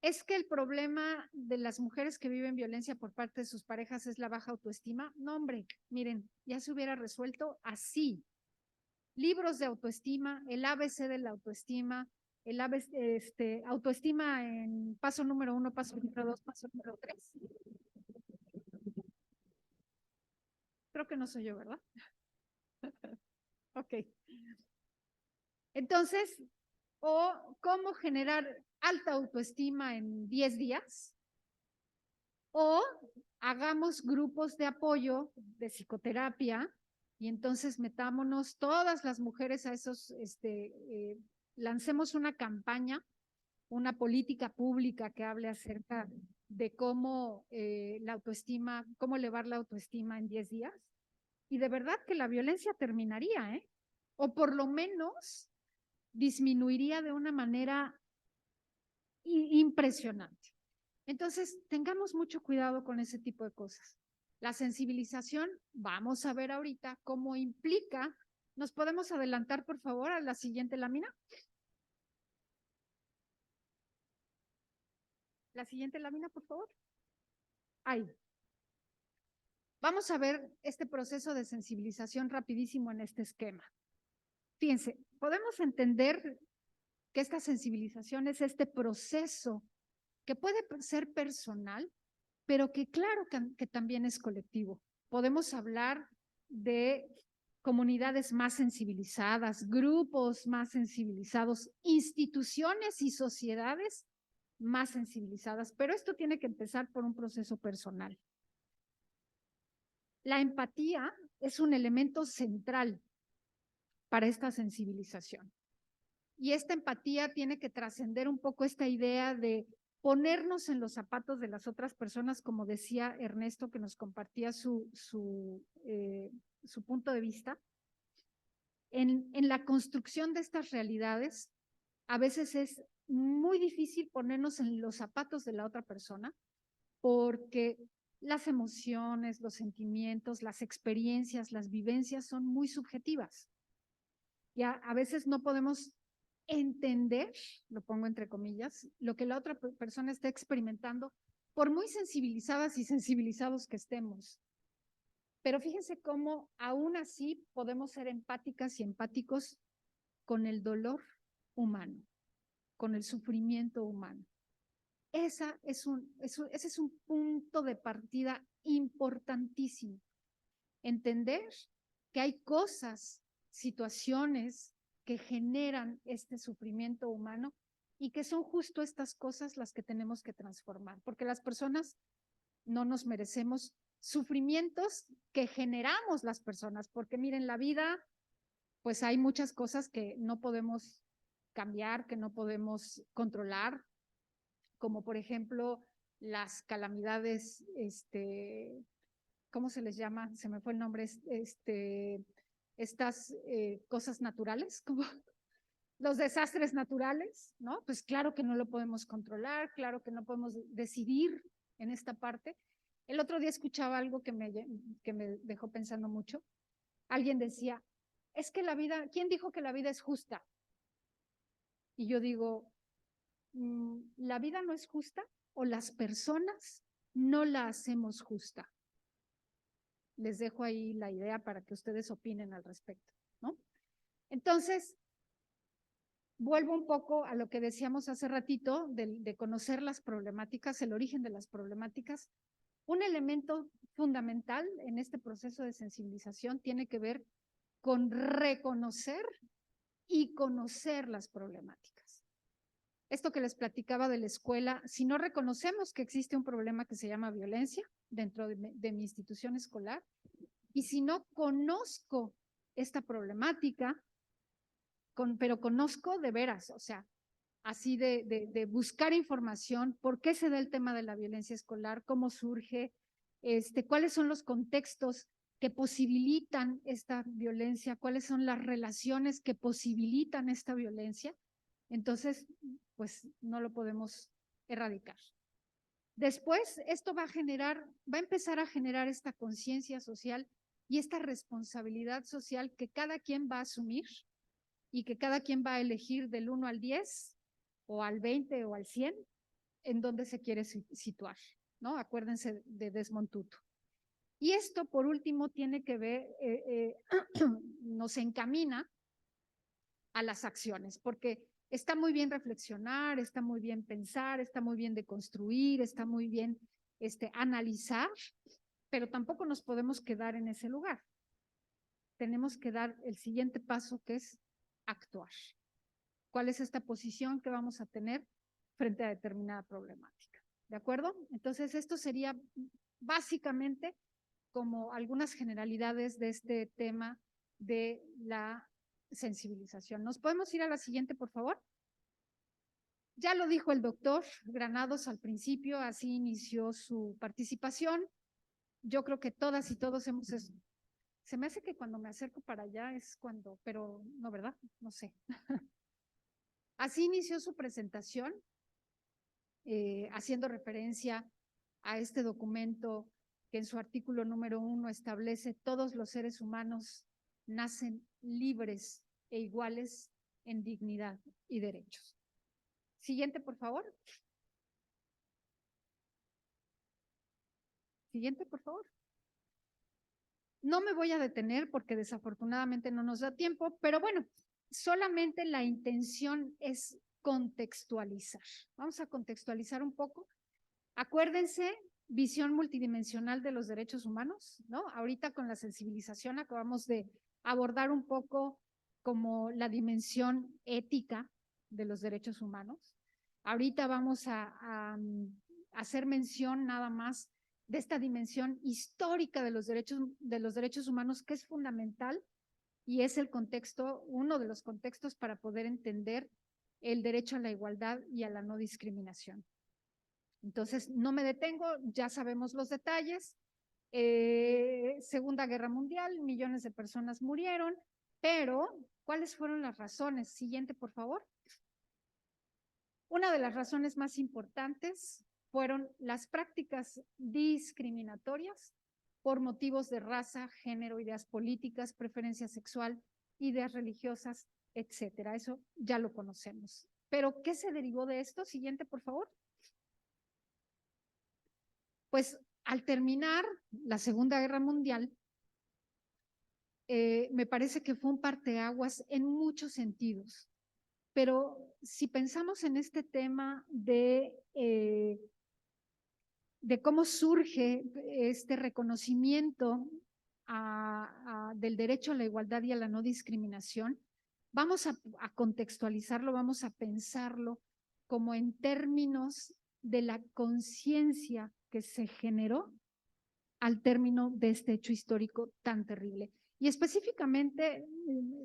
Speaker 3: es que el problema de las mujeres que viven violencia por parte de sus parejas es la baja autoestima, no, hombre, miren, ya se hubiera resuelto así. Libros de autoestima, el ABC de la autoestima, el ABC, autoestima en paso número 1, paso número 2, paso número 3. Creo que no soy yo, ¿verdad? Ok. Entonces, o cómo generar alta autoestima en 10 días, o hagamos grupos de apoyo de psicoterapia y entonces metámonos todas las mujeres a esos, lancemos una campaña, una política pública que hable acerca de cómo la autoestima, cómo elevar la autoestima en 10 días. Y de verdad que la violencia terminaría, ¿eh? O por lo menos disminuiría de una manera impresionante. Entonces, tengamos mucho cuidado con ese tipo de cosas. La sensibilización, vamos a ver ahorita cómo implica. ¿Nos podemos adelantar, por favor, a la siguiente lámina? La siguiente lámina, por favor. Ahí. Vamos a ver este proceso de sensibilización rapidísimo en este esquema. Fíjense, podemos entender que esta sensibilización es este proceso que puede ser personal, pero que claro que también es colectivo. Podemos hablar de comunidades más sensibilizadas, grupos más sensibilizados, instituciones y sociedades más sensibilizadas, pero esto tiene que empezar por un proceso personal. La empatía es un elemento central para esta sensibilización. Y esta empatía tiene que trascender un poco esta idea de ponernos en los zapatos de las otras personas, como decía Ernesto, que nos compartía su punto de vista. En la construcción de estas realidades, a veces es muy difícil ponernos en los zapatos de la otra persona, porque las emociones, los sentimientos, las experiencias, las vivencias son muy subjetivas. Ya a veces no podemos entender, lo pongo entre comillas, lo que la otra persona está experimentando, por muy sensibilizadas y sensibilizados que estemos. Pero fíjense cómo aún así podemos ser empáticas y empáticos con el dolor humano, con el sufrimiento humano. Ese es un punto de partida importantísimo. Entender que hay cosas, situaciones que generan este sufrimiento humano y que son justo estas cosas las que tenemos que transformar, porque las personas no nos merecemos sufrimientos que generamos las personas, porque miren, la vida, pues hay muchas cosas que no podemos cambiar, que no podemos controlar, como por ejemplo las calamidades, ¿cómo se les llama? Se me fue el nombre, estas cosas naturales, como los desastres naturales, ¿no? Pues claro que no lo podemos controlar, claro que no podemos decidir en esta parte. El otro día escuchaba algo que me dejó pensando mucho. Alguien decía, es que la vida, ¿quién dijo que la vida es justa? Y yo digo, ¿la vida no es justa o las personas no la hacemos justa? Les dejo ahí la idea para que ustedes opinen al respecto, ¿no? Entonces, vuelvo un poco a lo que decíamos hace ratito de conocer las problemáticas, el origen de las problemáticas. Un elemento fundamental en este proceso de sensibilización tiene que ver con reconocer y conocer las problemáticas. Esto que les platicaba de la escuela, si no reconocemos que existe un problema que se llama violencia dentro de mi institución escolar, y si no conozco esta problemática, pero conozco de veras, o sea, así de buscar información, por qué se da el tema de la violencia escolar, cómo surge, cuáles son los contextos que posibilitan esta violencia, cuáles son las relaciones que posibilitan esta violencia, entonces, pues no lo podemos erradicar. Después, esto va a empezar a generar esta conciencia social y esta responsabilidad social que cada quien va a asumir y que cada quien va a elegir del 1 al 10 o al 20 o al 100, en donde se quiere situar, ¿no? Acuérdense de Desmond Tutu. Y esto, por último, tiene que ver, nos encamina a las acciones, porque está muy bien reflexionar, está muy bien pensar, está muy bien deconstruir, está muy bien analizar, pero tampoco nos podemos quedar en ese lugar. Tenemos que dar el siguiente paso, que es actuar. ¿Cuál es esta posición que vamos a tener frente a determinada problemática? ¿De acuerdo? Entonces, esto sería básicamente como algunas generalidades de este tema de la sensibilización. ¿Nos podemos ir a la siguiente, por favor? Ya lo dijo el doctor Granados al principio, así inició su participación. Yo creo que todas y todos hemos... Se me hace que cuando me acerco para allá es cuando, pero no, ¿verdad? No sé. Así inició su presentación, haciendo referencia a este documento que en su artículo número 1 establece: todos los seres humanos nacen libres e iguales en dignidad y derechos. Siguiente, por favor. Siguiente, por favor. No me voy a detener porque desafortunadamente no nos da tiempo, pero bueno, solamente la intención es contextualizar. Vamos a contextualizar un poco. Acuérdense, visión multidimensional de los derechos humanos, ¿no? Ahorita con la sensibilización acabamos de abordar un poco como la dimensión ética de los derechos humanos. Ahorita vamos a hacer mención nada más de esta dimensión histórica de los derechos humanos, que es fundamental y es el contexto, uno de los contextos para poder entender el derecho a la igualdad y a la no discriminación. Entonces, no me detengo, ya sabemos los detalles. Segunda Guerra Mundial, millones de personas murieron, pero ¿cuáles fueron las razones? Siguiente, por favor. Una de las razones más importantes fueron las prácticas discriminatorias por motivos de raza, género, ideas políticas, preferencia sexual, ideas religiosas, etcétera. Eso ya lo conocemos. Pero, ¿qué se derivó de esto? Siguiente, por favor. Pues al terminar la Segunda Guerra Mundial, me parece que fue un parteaguas en muchos sentidos. Pero si pensamos en este tema de cómo surge este reconocimiento del derecho a la igualdad y a la no discriminación, vamos a contextualizarlo, vamos a pensarlo como en términos de la conciencia que se generó al término de este hecho histórico tan terrible. Y específicamente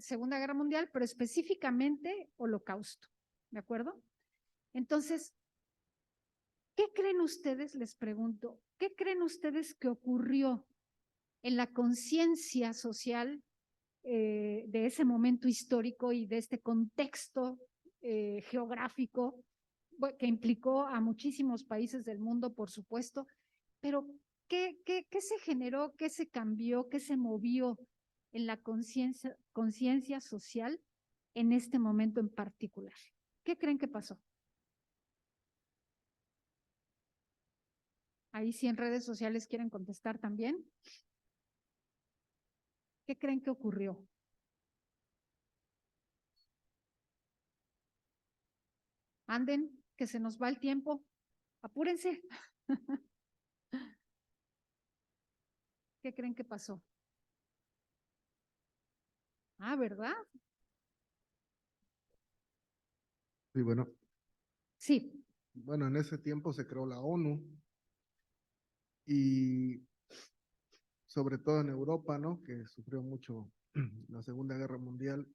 Speaker 3: Segunda Guerra Mundial, pero específicamente Holocausto, ¿de acuerdo? Entonces, ¿qué creen ustedes, les pregunto, qué creen ustedes que ocurrió en la conciencia social de ese momento histórico y de este contexto geográfico que implicó a muchísimos países del mundo, por supuesto, pero ¿qué se generó, qué se cambió, qué se movió en la conciencia social en este momento en particular? ¿Qué creen que pasó? Ahí sí en redes sociales quieren contestar también. ¿Qué creen que ocurrió? Anden, que se nos va el tiempo. Apúrense. ¿Qué creen que pasó? Ah, ¿verdad?
Speaker 5: Sí, bueno.
Speaker 3: Sí.
Speaker 5: Bueno, en ese tiempo se creó la ONU y sobre todo en Europa, ¿no? Que sufrió mucho la Segunda Guerra Mundial,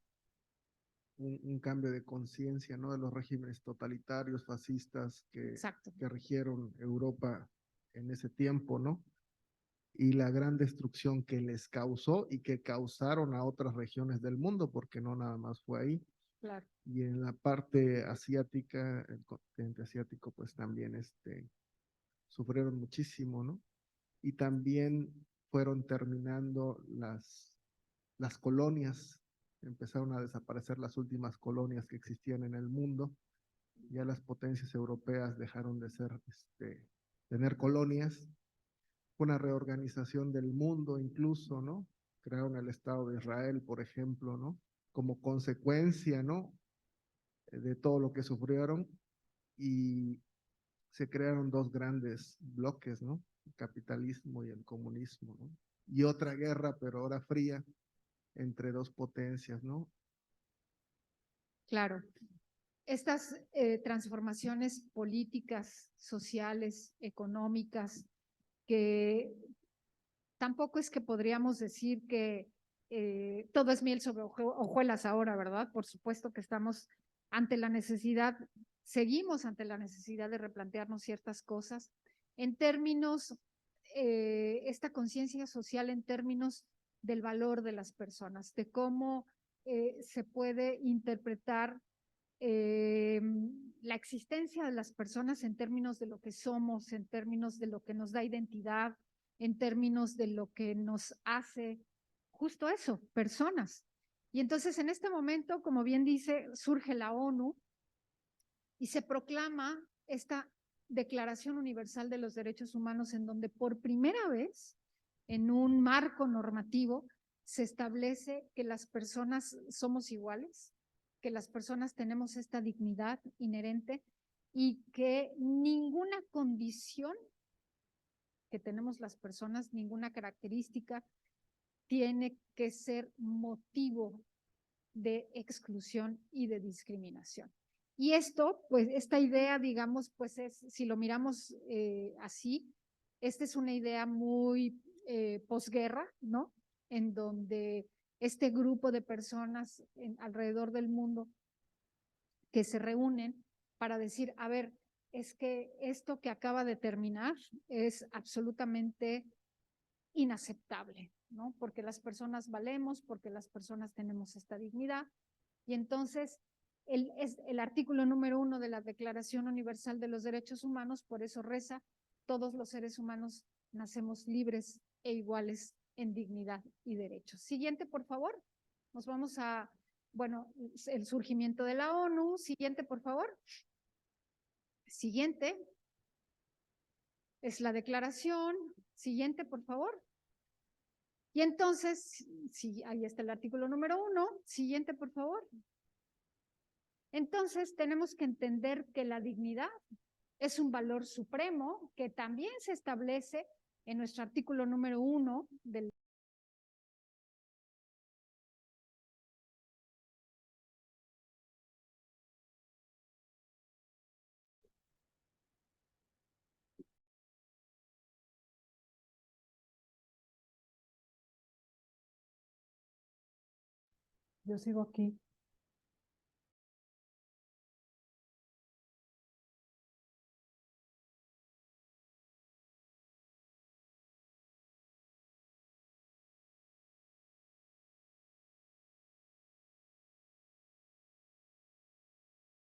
Speaker 5: un cambio de conciencia, ¿no? De los regímenes totalitarios, fascistas que rigieron Europa en ese tiempo, ¿no? Y la gran destrucción que les causó y que causaron a otras regiones del mundo, porque no nada más fue ahí.
Speaker 3: Claro.
Speaker 5: Y en la parte asiática, el continente asiático, pues también sufrieron muchísimo, ¿no? Y también fueron terminando las colonias, empezaron a desaparecer las últimas colonias que existían en el mundo ya las potencias europeas dejaron de ser, tener colonias, una reorganización del mundo incluso, ¿no? Crearon el Estado de Israel, por ejemplo, ¿no? Como consecuencia, ¿no? De todo lo que sufrieron, y se crearon dos grandes bloques, ¿no? El capitalismo y el comunismo, ¿no? Y otra guerra, pero ahora fría, entre dos potencias, ¿no?
Speaker 3: Claro. Estas transformaciones políticas, sociales, económicas, que tampoco es que podríamos decir que todo es miel sobre hojuelas ahora, ¿verdad? Por supuesto que estamos ante la necesidad, seguimos ante la necesidad de replantearnos ciertas cosas en términos, esta conciencia social en términos del valor de las personas, de cómo se puede interpretar la existencia de las personas en términos de lo que somos, en términos de lo que nos da identidad, en términos de lo que nos hace justo eso, personas. Y entonces en este momento, como bien dice, surge la ONU y se proclama esta Declaración Universal de los Derechos Humanos, en donde por primera vez, en un marco normativo, se establece que las personas somos iguales, que las personas tenemos esta dignidad inherente y que ninguna condición que tenemos las personas, ninguna característica tiene que ser motivo de exclusión y de discriminación. Y esto, pues, esta idea, digamos, pues es, si lo miramos así, esta es una idea muy posguerra, ¿no? En donde este grupo de personas alrededor del mundo que se reúnen para decir, a ver, es que esto que acaba de terminar es absolutamente inaceptable, ¿no? Porque las personas valemos, porque las personas tenemos esta dignidad. Y entonces, el artículo número 1 de la Declaración Universal de los Derechos Humanos, por eso reza, todos los seres humanos nacemos libres e iguales en dignidad y derechos. Siguiente, por favor. Nos vamos a, bueno, el surgimiento de la ONU. Siguiente, por favor. Siguiente. Es la declaración. Siguiente, por favor. Y entonces, sí, ahí está el artículo número 1. Siguiente, por favor. Entonces, tenemos que entender que la dignidad es un valor supremo que también se establece en nuestro artículo número 1 del
Speaker 1: Yo sigo aquí.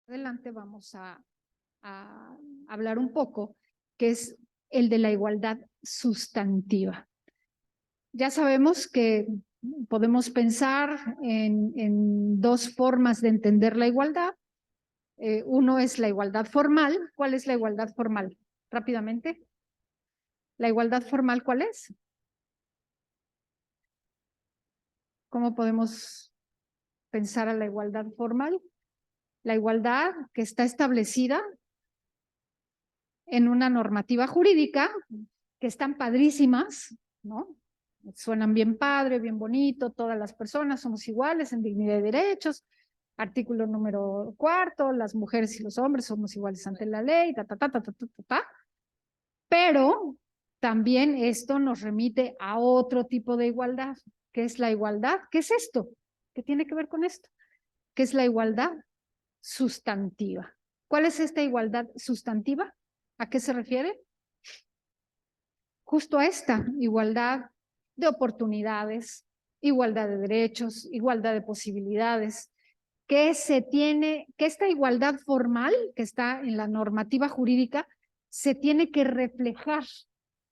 Speaker 3: adelante vamos a hablar un poco, que es el de la igualdad sustantiva. Ya sabemos que podemos pensar en dos formas de entender la igualdad. Uno es la igualdad formal. ¿Cuál es la igualdad formal? Rápidamente. ¿La igualdad formal cuál es? ¿Cómo podemos pensar a la igualdad formal? La igualdad que está establecida en una normativa jurídica, que están padrísimas, ¿no? Suenan bien padre, bien bonito, todas las personas somos iguales en dignidad y derechos. Artículo número 4, las mujeres y los hombres somos iguales ante la ley, Pero también esto nos remite a otro tipo de igualdad, que es la igualdad. ¿Qué es esto? ¿Qué tiene que ver con esto? ¿Qué es la igualdad sustantiva? ¿Cuál es esta igualdad sustantiva? ¿A qué se refiere? Justo a esta igualdad de oportunidades, igualdad de derechos, igualdad de posibilidades, que esta igualdad formal que está en la normativa jurídica se tiene que reflejar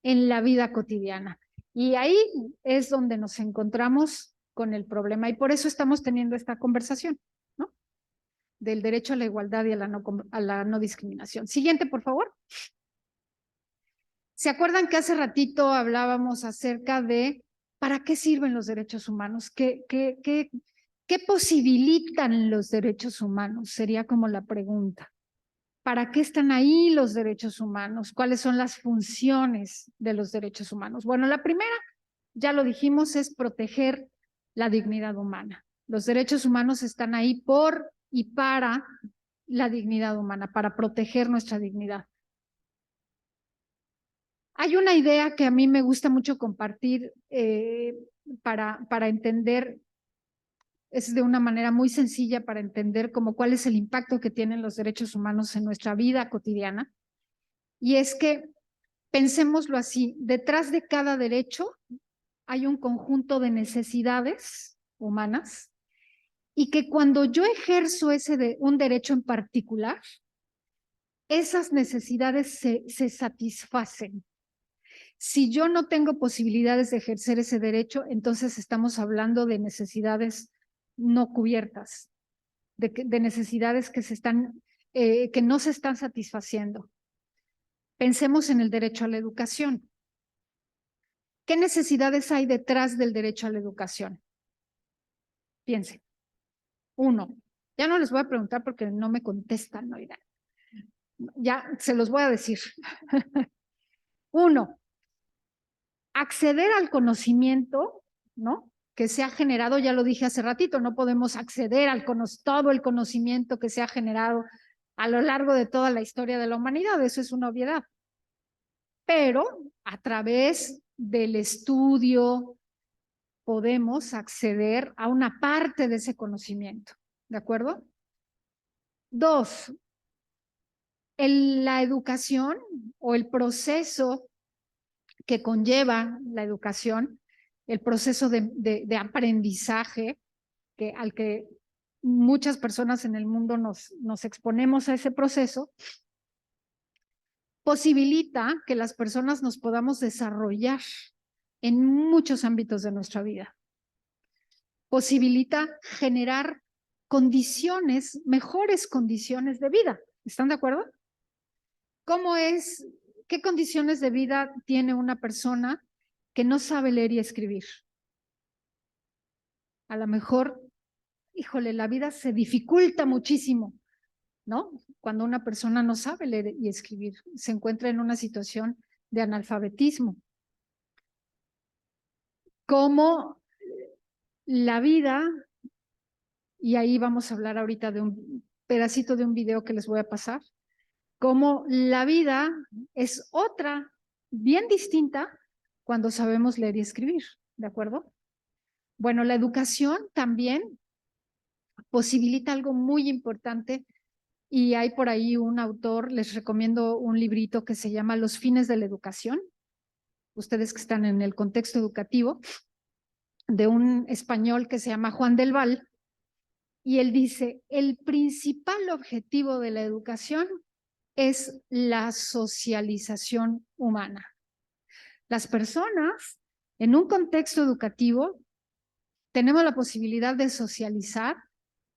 Speaker 3: en la vida cotidiana. Y ahí es donde nos encontramos con el problema y por eso estamos teniendo esta conversación, ¿no? del derecho a la igualdad y a la no discriminación. Siguiente, por favor. ¿Se acuerdan que hace ratito hablábamos acerca de para qué sirven los derechos humanos? ¿Qué posibilitan los derechos humanos? Sería como la pregunta. ¿Para qué están ahí los derechos humanos? ¿Cuáles son las funciones de los derechos humanos? Bueno, la primera, ya lo dijimos, es proteger la dignidad humana. Los derechos humanos están ahí por y para la dignidad humana, para proteger nuestra dignidad. Hay una idea que a mí me gusta mucho compartir para entender, es de una manera muy sencilla para entender como cuál es el impacto que tienen los derechos humanos en nuestra vida cotidiana. Y es que, pensémoslo así, detrás de cada derecho hay un conjunto de necesidades humanas y que cuando yo ejerzo un derecho en particular, esas necesidades se satisfacen. Si yo no tengo posibilidades de ejercer ese derecho, entonces estamos hablando de necesidades no cubiertas, de necesidades que no se están satisfaciendo. Pensemos en el derecho a la educación. ¿Qué necesidades hay detrás del derecho a la educación? Piensen. 1, ya no les voy a preguntar porque no me contestan, oigan. Ya se los voy a decir. 1, acceder al conocimiento, ¿no? Que se ha generado, ya lo dije hace ratito, no podemos acceder al todo el conocimiento que se ha generado a lo largo de toda la historia de la humanidad, eso es una obviedad. Pero a través del estudio podemos acceder a una parte de ese conocimiento, ¿de acuerdo? 2, la educación o el proceso que conlleva la educación, el proceso de aprendizaje al que muchas personas en el mundo nos exponemos a ese proceso, posibilita que las personas nos podamos desarrollar en muchos ámbitos de nuestra vida. Posibilita generar condiciones, mejores condiciones de vida. ¿Están de acuerdo? ¿Qué condiciones de vida tiene una persona que no sabe leer y escribir? A lo mejor, híjole, la vida se dificulta muchísimo, ¿no? Cuando una persona no sabe leer y escribir, se encuentra en una situación de analfabetismo. Como la vida, y ahí vamos a hablar ahorita de un pedacito de un video que les voy a pasar, como la vida es otra, bien distinta, cuando sabemos leer y escribir, ¿de acuerdo? Bueno, la educación también posibilita algo muy importante y hay por ahí un autor, les recomiendo un librito que se llama Los fines de la educación, ustedes que están en el contexto educativo, de un español que se llama Juan del Val, y él dice, el principal objetivo de la educación es la socialización humana. Las personas en un contexto educativo tenemos la posibilidad de socializar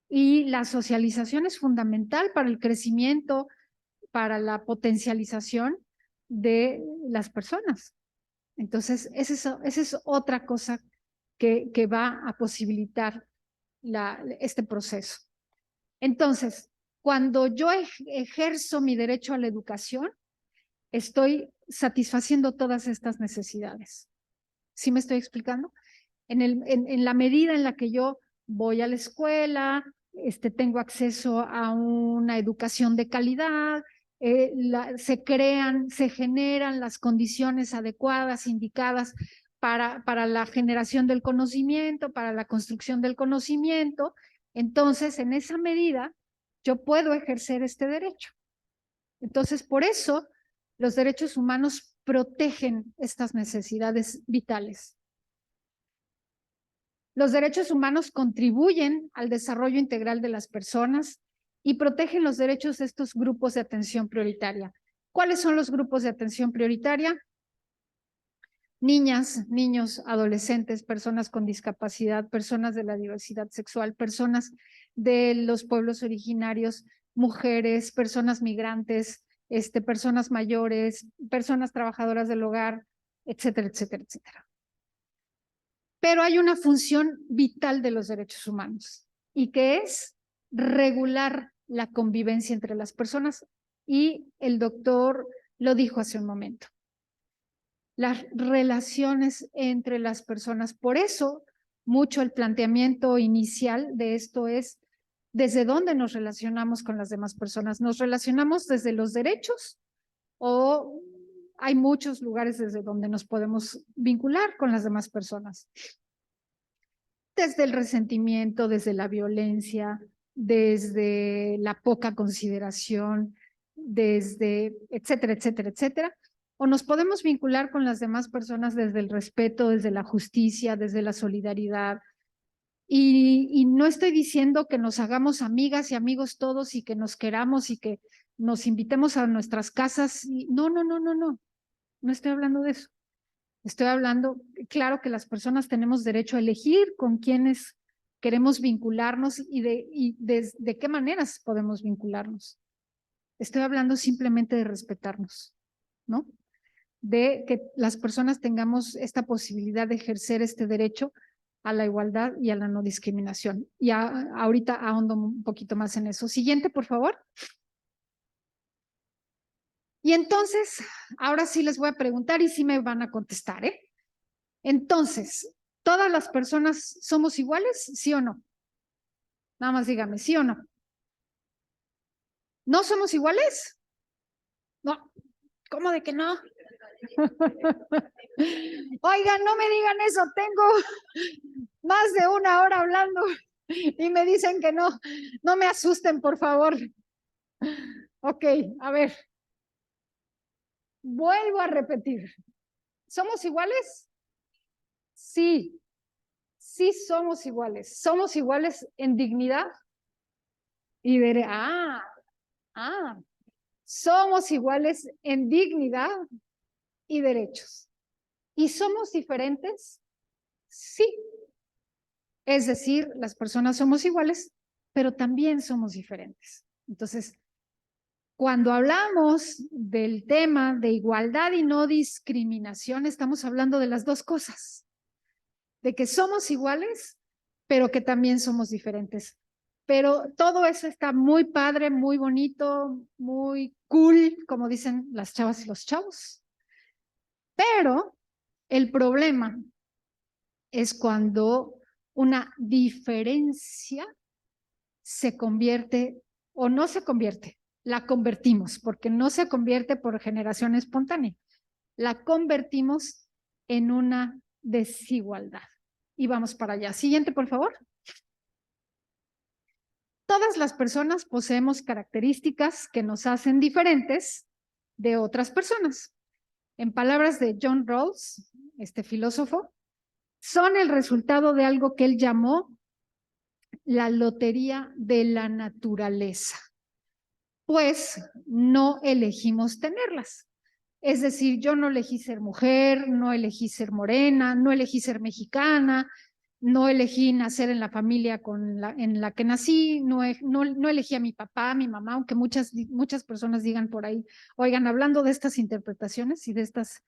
Speaker 3: y la socialización es fundamental para el crecimiento, para la potencialización de las personas. Entonces, esa es otra cosa que va a posibilitar este proceso. Entonces, cuando yo ejerzo mi derecho a la educación, estoy satisfaciendo todas estas necesidades. ¿Sí me estoy explicando? En la medida en la que yo voy a la escuela, tengo acceso a una educación de calidad, se generan las condiciones adecuadas, indicadas para la generación del conocimiento, para la construcción del conocimiento. Entonces, en esa medida, yo puedo ejercer este derecho. Entonces, por eso, los derechos humanos protegen estas necesidades vitales. Los derechos humanos contribuyen al desarrollo integral de las personas y protegen los derechos de estos grupos de atención prioritaria. ¿Cuáles son los grupos de atención prioritaria? niñas, niños, adolescentes, personas con discapacidad, personas de la diversidad sexual, personas de los pueblos originarios, mujeres, personas migrantes, personas mayores, personas trabajadoras del hogar, etcétera, etcétera, etcétera. Pero hay una función vital de los derechos humanos y que es regular la convivencia entre las personas, y el doctor lo dijo hace un momento. Las relaciones entre las personas. Por eso, mucho el planteamiento inicial de esto es desde dónde nos relacionamos con las demás personas. ¿Nos relacionamos desde los derechos o hay muchos lugares desde donde nos podemos vincular con las demás personas? Desde el resentimiento, desde la violencia, desde la poca consideración, desde etcétera, etcétera, etcétera. O nos podemos vincular con las demás personas desde el respeto, desde la justicia, desde la solidaridad. Y no estoy diciendo que nos hagamos amigas y amigos todos y que nos queramos y que nos invitemos a nuestras casas. No, no, no, no, no. No estoy hablando de eso. Estoy hablando, claro que las personas tenemos derecho a elegir con quiénes queremos vincularnos y de qué maneras podemos vincularnos. Estoy hablando simplemente de respetarnos, ¿no? De que las personas tengamos esta posibilidad de ejercer este derecho a la igualdad y a la no discriminación. Y ahorita ahondo un poquito más en eso. Siguiente, por favor. Y entonces, ahora sí les voy a preguntar y sí me van a contestar, ¿eh? Entonces, ¿todas las personas somos iguales? ¿Sí o no? Nada más dígame, ¿sí o no? ¿No somos iguales? No. ¿Cómo de que no? Oigan, no me digan eso, tengo más de 1 hora hablando y me dicen que no. No me asusten, por favor. Ok, a ver. Vuelvo a repetir. ¿Somos iguales? Sí, sí somos iguales. Somos iguales en dignidad y somos iguales en dignidad y derechos. ¿Y somos diferentes? Sí. Es decir, las personas somos iguales, pero también somos diferentes. Entonces, cuando hablamos del tema de igualdad y no discriminación, estamos hablando de las dos cosas. De que somos iguales, pero que también somos diferentes. Pero todo eso está muy padre, muy bonito, muy cool, como dicen las chavas y los chavos. Pero el problema es cuando una diferencia se convierte o no se convierte, la convertimos, porque no se convierte por generación espontánea, la convertimos en una desigualdad. Y vamos para allá. Siguiente, por favor. Todas las personas poseemos características que nos hacen diferentes de otras personas. En palabras de John Rawls, este filósofo, son el resultado de algo que él llamó la lotería de la naturaleza, pues no elegimos tenerlas. Es decir, yo no elegí ser mujer, no elegí ser morena, no elegí ser mexicana, no elegí nacer en la familia en la que nací, no elegí a mi papá, a mi mamá, aunque muchas personas digan por ahí, oigan, hablando de estas interpretaciones y de estas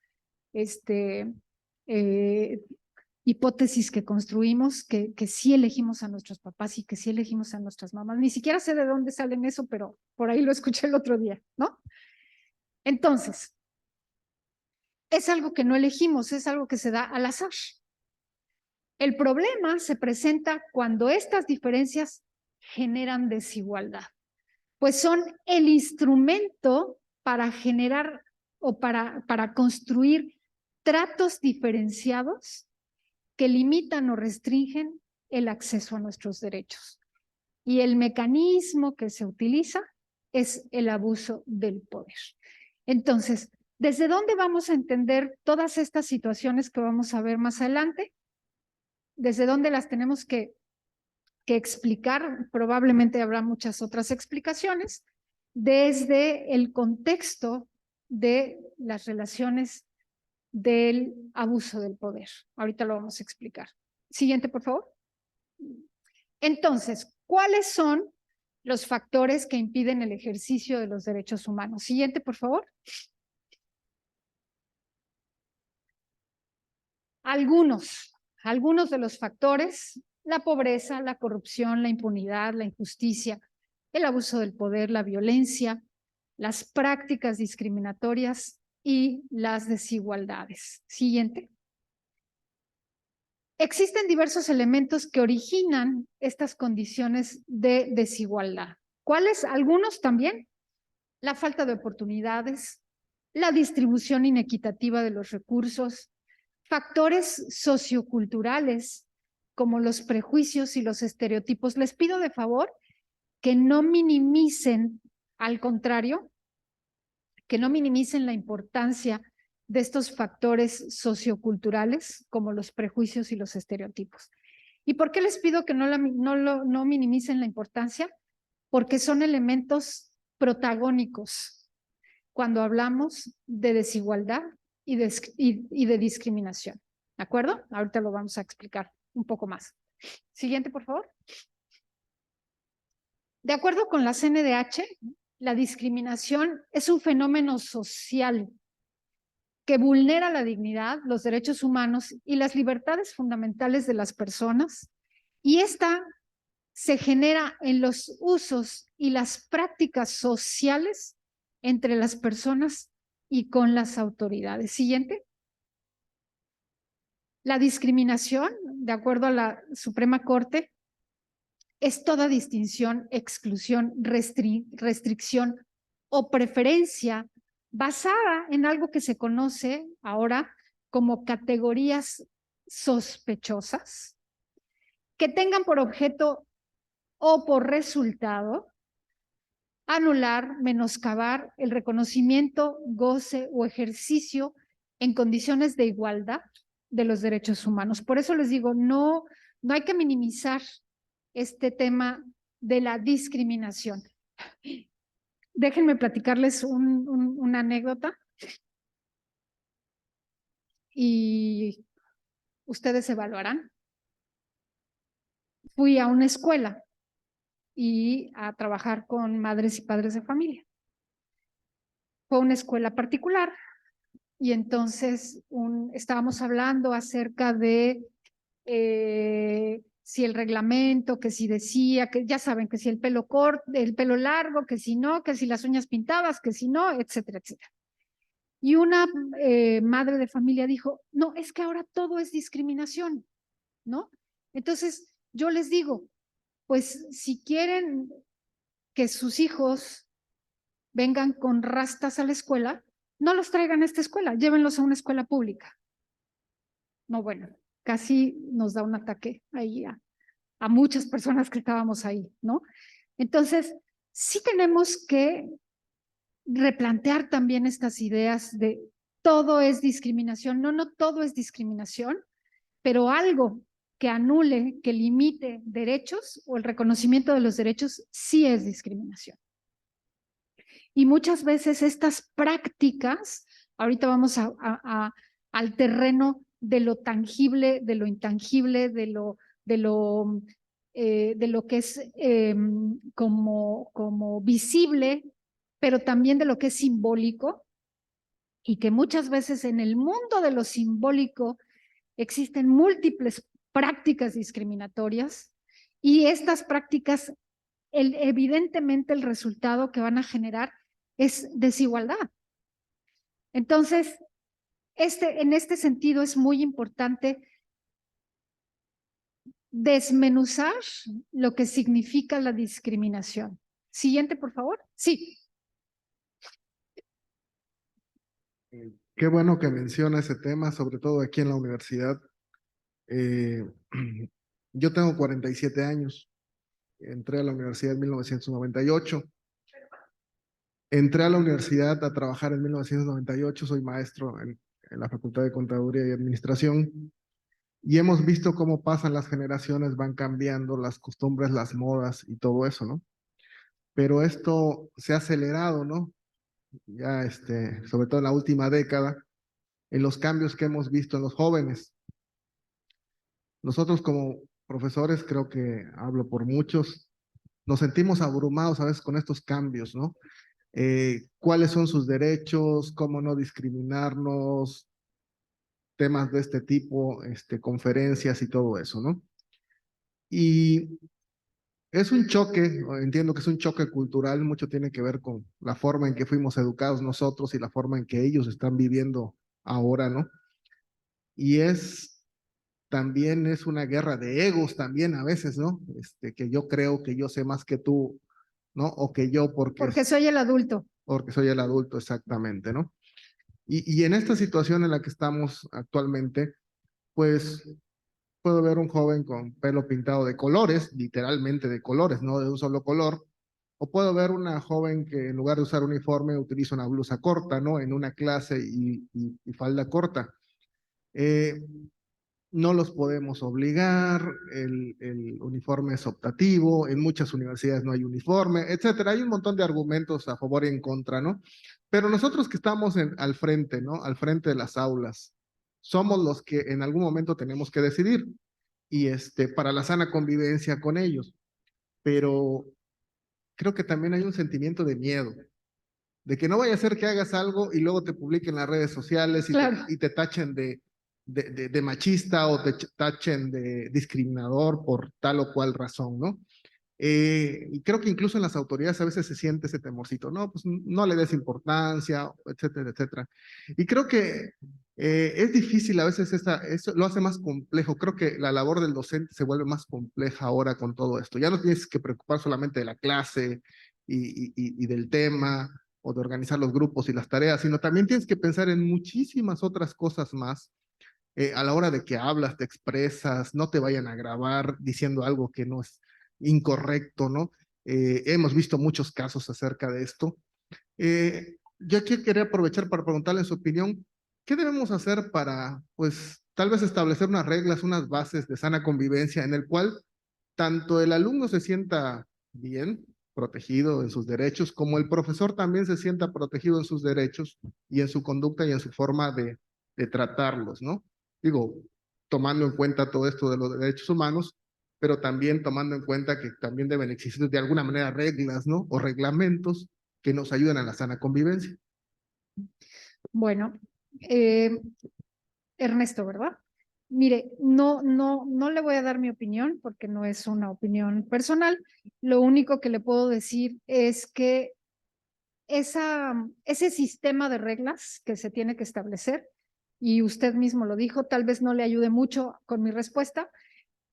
Speaker 3: hipótesis que construimos, que sí elegimos a nuestros papás y que sí elegimos a nuestras mamás. Ni siquiera sé de dónde salen eso, pero por ahí lo escuché el otro día, ¿no? Entonces, es algo que no elegimos, es algo que se da al azar. El problema se presenta cuando estas diferencias generan desigualdad, pues son el instrumento para generar o para construir tratos diferenciados que limitan o restringen el acceso a nuestros derechos. Y el mecanismo que se utiliza es el abuso del poder. Entonces, ¿desde dónde vamos a entender todas estas situaciones que vamos a ver más adelante? ¿Desde dónde las tenemos que explicar? Probablemente habrá muchas otras explicaciones. Desde el contexto de las relaciones del abuso del poder. Ahorita lo vamos a explicar. Siguiente, por favor. Entonces, ¿cuáles son los factores que impiden el ejercicio de los derechos humanos? Siguiente, por favor. Algunos de los factores: la pobreza, la corrupción, la impunidad, la injusticia, el abuso del poder, la violencia, las prácticas discriminatorias y las desigualdades. Siguiente. Existen diversos elementos que originan estas condiciones de desigualdad. ¿Cuáles? Algunos también. La falta de oportunidades, la distribución inequitativa de los recursos, factores socioculturales como los prejuicios y los estereotipos. Les pido de favor que no minimicen, al contrario, que no minimicen la importancia de estos factores socioculturales como los prejuicios y los estereotipos. ¿Y por qué les pido que no minimicen la importancia? Porque son elementos protagónicos cuando hablamos de desigualdad y de discriminación. ¿De acuerdo? Ahorita lo vamos a explicar un poco más. Siguiente, por favor. De acuerdo con la CNDH, la discriminación es un fenómeno social que vulnera la dignidad, los derechos humanos y las libertades fundamentales de las personas, y esta se genera en los usos y las prácticas sociales entre las personas y con las autoridades. Siguiente. La discriminación, de acuerdo a la Suprema Corte, es toda distinción, exclusión, restricción o preferencia basada en algo que se conoce ahora como categorías sospechosas, que tengan por objeto o por resultado anular, menoscabar el reconocimiento, goce o ejercicio en condiciones de igualdad de los derechos humanos. Por eso les digo, no hay que minimizar este tema de la discriminación. Déjenme platicarles una anécdota y ustedes evaluarán. Fui a una escuela y a trabajar con madres y padres de familia. Fue una escuela particular y entonces estábamos hablando acerca de si el reglamento, que si decía, que ya saben, que si el pelo corto, el pelo largo, que si no, que si las uñas pintadas, que si no, etcétera, etcétera. Y una madre de familia dijo, no, es que ahora todo es discriminación, ¿no? Entonces yo les digo, pues si quieren que sus hijos vengan con rastas a la escuela, no los traigan a esta escuela, llévenlos a una escuela pública. No, bueno, casi nos da un ataque ahí a muchas personas que estábamos ahí, ¿no? Entonces, sí tenemos que replantear también estas ideas de todo es discriminación. No todo es discriminación, pero algo que anule, que limite derechos o el reconocimiento de los derechos sí es discriminación. Y muchas veces estas prácticas, ahorita vamos al terreno de lo tangible, de lo intangible, de lo que es como visible, pero también de lo que es simbólico, y que muchas veces en el mundo de lo simbólico existen múltiples prácticas discriminatorias, y estas prácticas, evidentemente el resultado que van a generar es desigualdad. Entonces, en este sentido es muy importante desmenuzar lo que significa la discriminación. Siguiente, por favor. Sí.
Speaker 5: Qué bueno que menciona ese tema, sobre todo aquí en la universidad. Yo tengo 47 años. Entré a la universidad en 1998. Entré a la universidad a trabajar en 1998. Soy maestro en la Facultad de Contaduría y Administración. Y hemos visto cómo pasan las generaciones, van cambiando las costumbres, las modas y todo eso, ¿no? Pero esto se ha acelerado, ¿no? Ya, sobre todo en la última década, en los cambios que hemos visto en los jóvenes. Nosotros como profesores, creo que hablo por muchos, nos sentimos abrumados a veces con estos cambios, ¿no? ¿Cuáles son sus derechos? ¿Cómo no discriminarnos? Temas de este tipo, conferencias y todo eso, ¿no? Y es un choque, entiendo que es un choque cultural, mucho tiene que ver con la forma en que fuimos educados nosotros y la forma en que ellos están viviendo ahora, ¿no? Y también es una guerra de egos también a veces, ¿no? Que yo creo que yo sé más que tú, ¿no? O que yo
Speaker 3: Porque soy el adulto.
Speaker 5: porque soy el adulto, exactamente, ¿no? Y en esta situación en la que estamos actualmente, pues puedo ver un joven con pelo pintado de colores, literalmente de colores, no de un solo color, o puedo ver una joven que en lugar de usar uniforme utiliza una blusa corta, ¿no? En una clase y falda corta. Eh, no los podemos obligar, el uniforme es optativo, en muchas universidades no hay uniforme, etcétera. Hay un montón de argumentos a favor y en contra, ¿no? Pero nosotros que estamos al frente, ¿no? Al frente de las aulas, somos los que en algún momento tenemos que decidir y para la sana convivencia con ellos. Pero creo que también hay un sentimiento de miedo, de que no vaya a ser que hagas algo y luego te publiquen en las redes sociales
Speaker 3: Claro.
Speaker 5: y te tachen de machista o te tachen de discriminador por tal o cual razón, ¿no? Y creo que incluso en las autoridades a veces se siente ese temorcito, no, pues no le des importancia, etcétera, etcétera. Y creo que es difícil a veces eso lo hace más complejo. Creo que la labor del docente se vuelve más compleja ahora con todo esto. Ya no tienes que preocupar solamente de la clase y del tema o de organizar los grupos y las tareas, sino también tienes que pensar en muchísimas otras cosas más. A la hora de que hablas, te expresas, no te vayan a grabar diciendo algo que no es incorrecto, ¿no? Hemos visto muchos casos acerca de esto. Yo aquí quería aprovechar para preguntarle su opinión, ¿qué debemos hacer para, pues, tal vez establecer unas reglas, unas bases de sana convivencia en el cual tanto el alumno se sienta bien, protegido en sus derechos, como el profesor también se sienta protegido en sus derechos y en su conducta y en su forma de tratarlos, ¿no? Digo, tomando en cuenta todo esto de los derechos humanos, pero también tomando en cuenta que también deben existir de alguna manera reglas, ¿no? O reglamentos que nos ayuden a la sana convivencia.
Speaker 3: Bueno, Ernesto, ¿verdad? Mire, no le voy a dar mi opinión porque no es una opinión personal. Lo único que le puedo decir es que ese sistema de reglas que se tiene que establecer, y usted mismo lo dijo, tal vez no le ayude mucho con mi respuesta,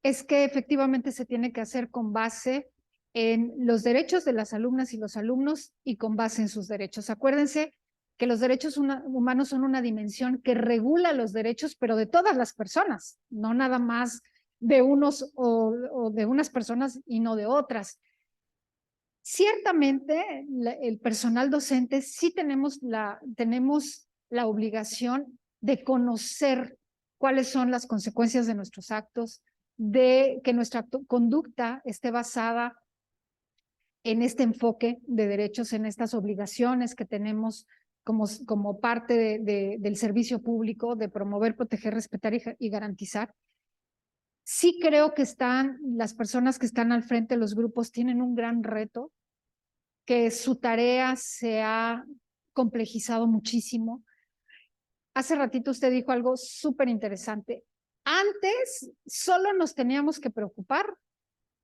Speaker 3: es que efectivamente se tiene que hacer con base en los derechos de las alumnas y los alumnos y con base en sus derechos. Acuérdense que los derechos humanos son una dimensión que regula los derechos, pero de todas las personas, no nada más de unos o de unas personas y no de otras. Ciertamente, el personal docente sí tenemos la obligación de conocer cuáles son las consecuencias de nuestros actos, de que nuestra conducta esté basada en este enfoque de derechos, en estas obligaciones que tenemos como parte del servicio público, de promover, proteger, respetar y garantizar. Sí creo que las personas que están al frente de los grupos tienen un gran reto, que su tarea se ha complejizado muchísimo. Hace ratito usted dijo algo súper interesante. Antes solo nos teníamos que preocupar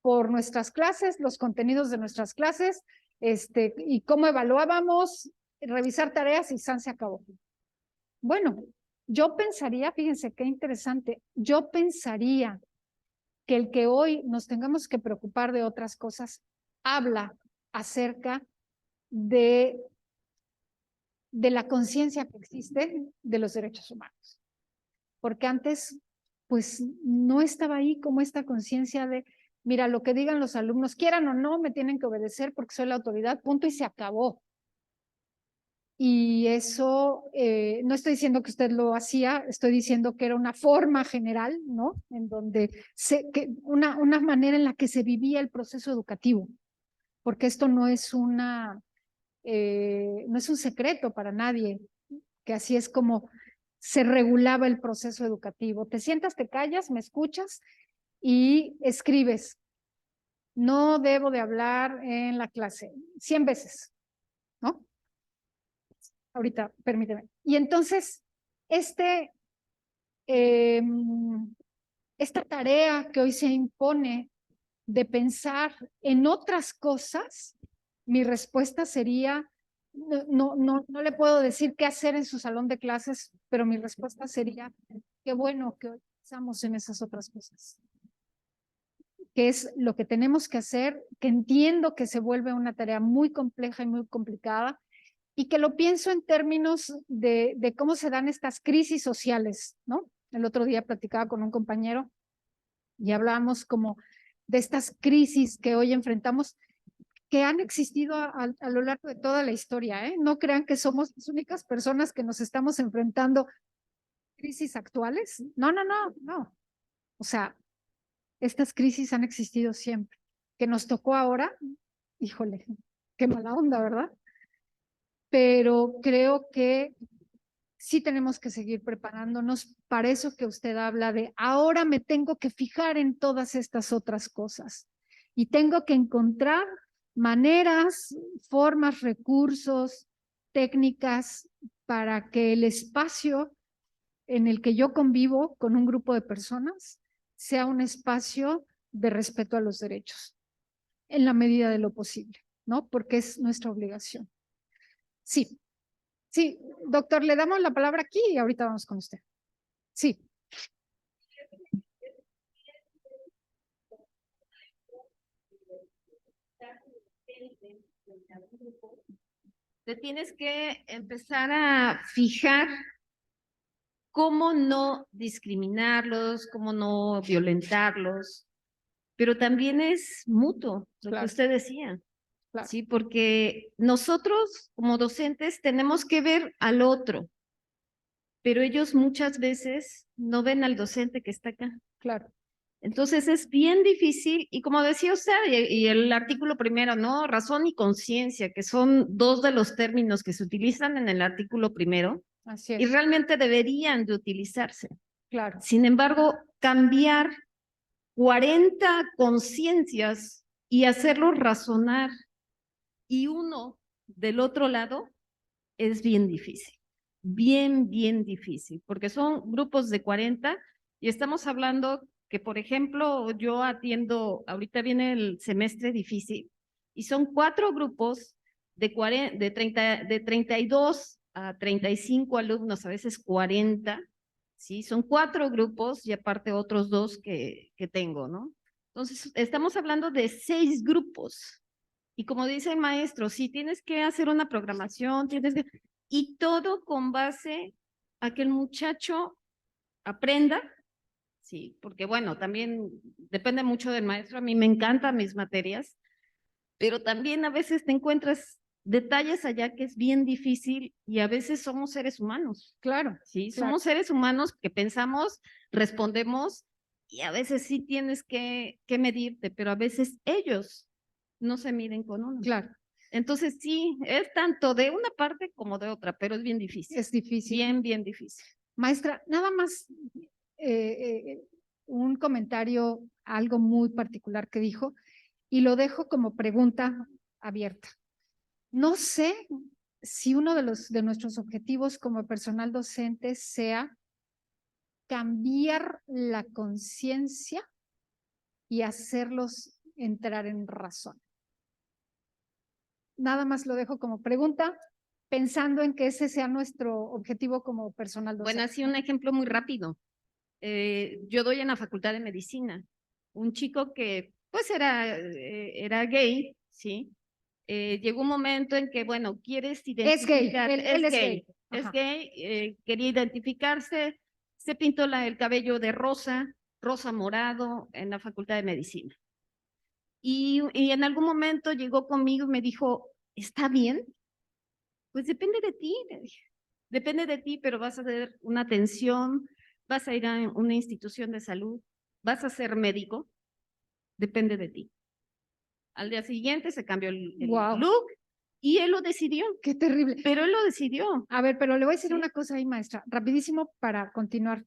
Speaker 3: por nuestras clases, los contenidos de nuestras clases, y cómo evaluábamos, revisar tareas y se acabó. Bueno, yo pensaría, fíjense qué interesante, yo pensaría que el que hoy nos tengamos que preocupar de otras cosas habla acerca de la conciencia que existe de los derechos humanos. Porque antes, pues, no estaba ahí como esta conciencia de, mira, lo que digan los alumnos, quieran o no, me tienen que obedecer porque soy la autoridad, punto, y se acabó. Y eso, no estoy diciendo que usted lo hacía, estoy diciendo que era una forma general, ¿no? En donde una manera en la que se vivía el proceso educativo, porque esto no es no es un secreto para nadie, que así es como se regulaba el proceso educativo. Te sientas, te callas, me escuchas y escribes. No debo de hablar en la clase 100 veces, ¿no? Ahorita, permíteme. Y entonces, esta tarea que hoy se impone de pensar en otras cosas, mi respuesta sería, no le puedo decir qué hacer en su salón de clases, pero mi respuesta sería, qué bueno que hoy pensamos en esas otras cosas. Que es lo que tenemos que hacer, que entiendo que se vuelve una tarea muy compleja y muy complicada, y que lo pienso en términos de cómo se dan estas crisis sociales, ¿no? El otro día platicaba con un compañero y hablábamos como de estas crisis que hoy enfrentamos, que han existido a lo largo de toda la historia, ¿eh? No crean que somos las únicas personas que nos estamos enfrentando a crisis actuales. No. O sea, estas crisis han existido siempre. Que nos tocó ahora, híjole, qué mala onda, ¿verdad? Pero creo que sí tenemos que seguir preparándonos para eso que usted habla de ahora me tengo que fijar en todas estas otras cosas y tengo que encontrar maneras, formas, recursos, técnicas para que el espacio en el que yo convivo con un grupo de personas sea un espacio de respeto a los derechos, en la medida de lo posible, ¿no? Porque es nuestra obligación. Sí, doctor, le damos la palabra aquí y ahorita vamos con usted. Sí.
Speaker 4: Te tienes que empezar a fijar cómo no discriminarlos, cómo no violentarlos, pero también es mutuo, lo que usted decía.
Speaker 3: Claro.
Speaker 4: Sí, porque nosotros como docentes tenemos que ver al otro, pero ellos muchas veces no ven al docente que está acá.
Speaker 3: Claro.
Speaker 4: Entonces es bien difícil, y como decía usted, y el artículo primero, ¿no? Razón y conciencia, que son dos de los términos que se utilizan en el artículo primero,
Speaker 3: Así
Speaker 4: y
Speaker 3: es.
Speaker 4: realmente deberían de utilizarse.
Speaker 3: Claro.
Speaker 4: Sin embargo, cambiar 40 conciencias y hacerlos razonar, y uno del otro lado, es bien difícil. Bien difícil, porque son grupos de 40 y estamos hablando que, por ejemplo, yo atiendo, ahorita viene el semestre difícil, y son 4 grupos de 32 a 35 alumnos, a veces 40, ¿sí? Son 4 grupos y aparte otros 2 que tengo, ¿no? Entonces, estamos hablando de 6 grupos. Y como dice el maestro, si tienes que hacer una programación, y todo con base a que el muchacho aprenda, sí, porque bueno, también depende mucho del maestro, a mí me encantan mis materias, pero también a veces te encuentras detalles allá que es bien difícil y a veces somos seres humanos.
Speaker 3: Claro.
Speaker 4: Sí,
Speaker 3: claro.
Speaker 4: somos seres humanos que pensamos, respondemos y a veces sí tienes que medirte, pero a veces ellos no se miden con uno.
Speaker 3: Claro.
Speaker 4: Entonces sí, es tanto de una parte como de otra, pero es bien difícil.
Speaker 3: Es difícil.
Speaker 4: Bien difícil.
Speaker 3: Maestra, nada más un comentario, algo muy particular que dijo, y lo dejo como pregunta abierta. No sé si uno de nuestros objetivos como personal docente sea cambiar la conciencia y hacerlos entrar en razón. Nada más lo dejo como pregunta, pensando en que ese sea nuestro objetivo como personal docente.
Speaker 4: Bueno, así un ejemplo muy rápido. Yo doy en la Facultad de Medicina. Un chico que pues era gay, ¿sí? Llegó un momento en que, bueno, quieres identificar.
Speaker 3: Él es gay.
Speaker 4: Es gay, quería identificarse, se pintó el cabello de rosa morado en la Facultad de Medicina. Y en algún momento llegó conmigo y me dijo, ¿está bien? Pues depende de ti, le dije. Depende de ti, pero vas a hacer una atención, vas a ir a una institución de salud, vas a ser médico, depende de ti. Al día siguiente se cambió el
Speaker 3: Wow.
Speaker 4: look Y él lo decidió,
Speaker 3: Qué terrible.
Speaker 4: pero él lo decidió.
Speaker 3: A ver, pero le voy a decir
Speaker 4: Sí.
Speaker 3: una cosa ahí, maestra, rapidísimo para continuar.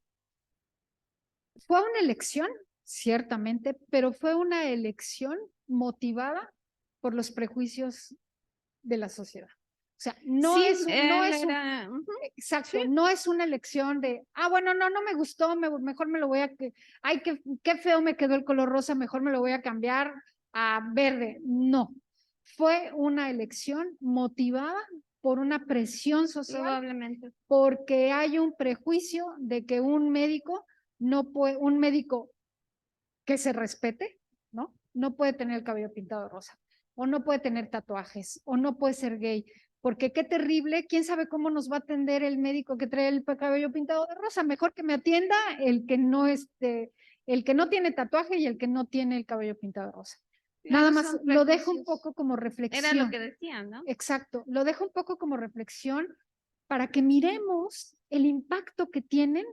Speaker 3: Fue una elección, ciertamente, pero fue una elección motivada por los prejuicios de la sociedad. O sea, no
Speaker 4: Sí,
Speaker 3: es, no
Speaker 4: él
Speaker 3: es un,
Speaker 4: era, ujú,
Speaker 3: exacto,
Speaker 4: sí.
Speaker 3: no es una elección de, bueno, no me gustó, mejor me lo voy a, ay, qué feo me quedó el color rosa, mejor me lo voy a cambiar a verde. No, fue una elección motivada por una presión social,
Speaker 4: Probablemente.
Speaker 3: porque hay un prejuicio de que un médico no puede, un médico que se respete, ¿no? No puede tener el cabello pintado de rosa, o no puede tener tatuajes, o no puede ser gay, porque qué terrible, quién sabe cómo nos va a atender el médico que trae el cabello pintado de rosa, mejor que me atienda el que no el que no tiene tatuaje y el que no tiene el cabello pintado de rosa. Nada
Speaker 4: Claro,
Speaker 3: más
Speaker 4: son
Speaker 3: lo dejo un
Speaker 4: prejuicios.
Speaker 3: poco como reflexión.
Speaker 4: Era lo que decían, ¿no?
Speaker 3: Exacto, lo dejo un poco como reflexión para que miremos el impacto que tienen.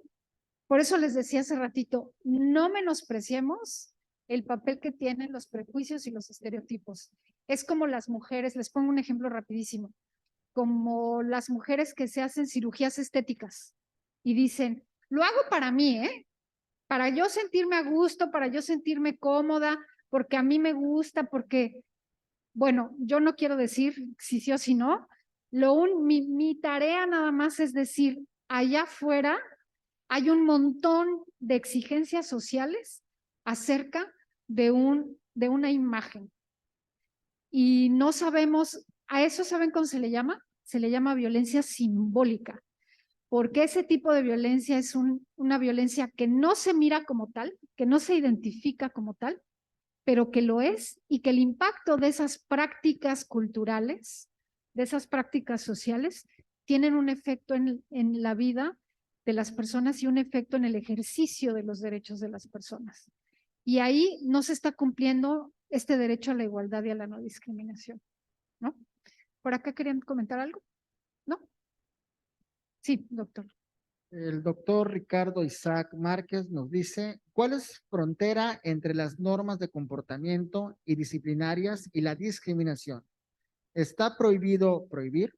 Speaker 3: Por eso les decía hace ratito, no menospreciemos el papel que tienen los prejuicios y los estereotipos. Es como las mujeres, les pongo un ejemplo rapidísimo, como las mujeres que se hacen cirugías estéticas y dicen, lo hago para mí, ¿eh? Para yo sentirme a gusto, para yo sentirme cómoda, porque a mí me gusta, porque, bueno, yo no quiero decir si sí o si no, mi tarea nada más es decir, allá afuera hay un montón de exigencias sociales acerca de una imagen. Y no sabemos, a eso saben cómo se le llama? Se le llama violencia simbólica, porque ese tipo de violencia es una violencia que no se mira como tal, que no se identifica como tal, pero que lo es y que el impacto de esas prácticas culturales, de esas prácticas sociales, tienen un efecto en la vida de las personas y un efecto en el ejercicio de los derechos de las personas. Y ahí no se está cumpliendo este derecho a la igualdad y a la no discriminación, ¿no? ¿Por acá querían comentar algo? ¿No? Sí, doctor.
Speaker 2: El doctor Ricardo Isaac Márquez nos dice, ¿cuál es frontera entre las normas de comportamiento y disciplinarias y la discriminación? ¿Está prohibido prohibir?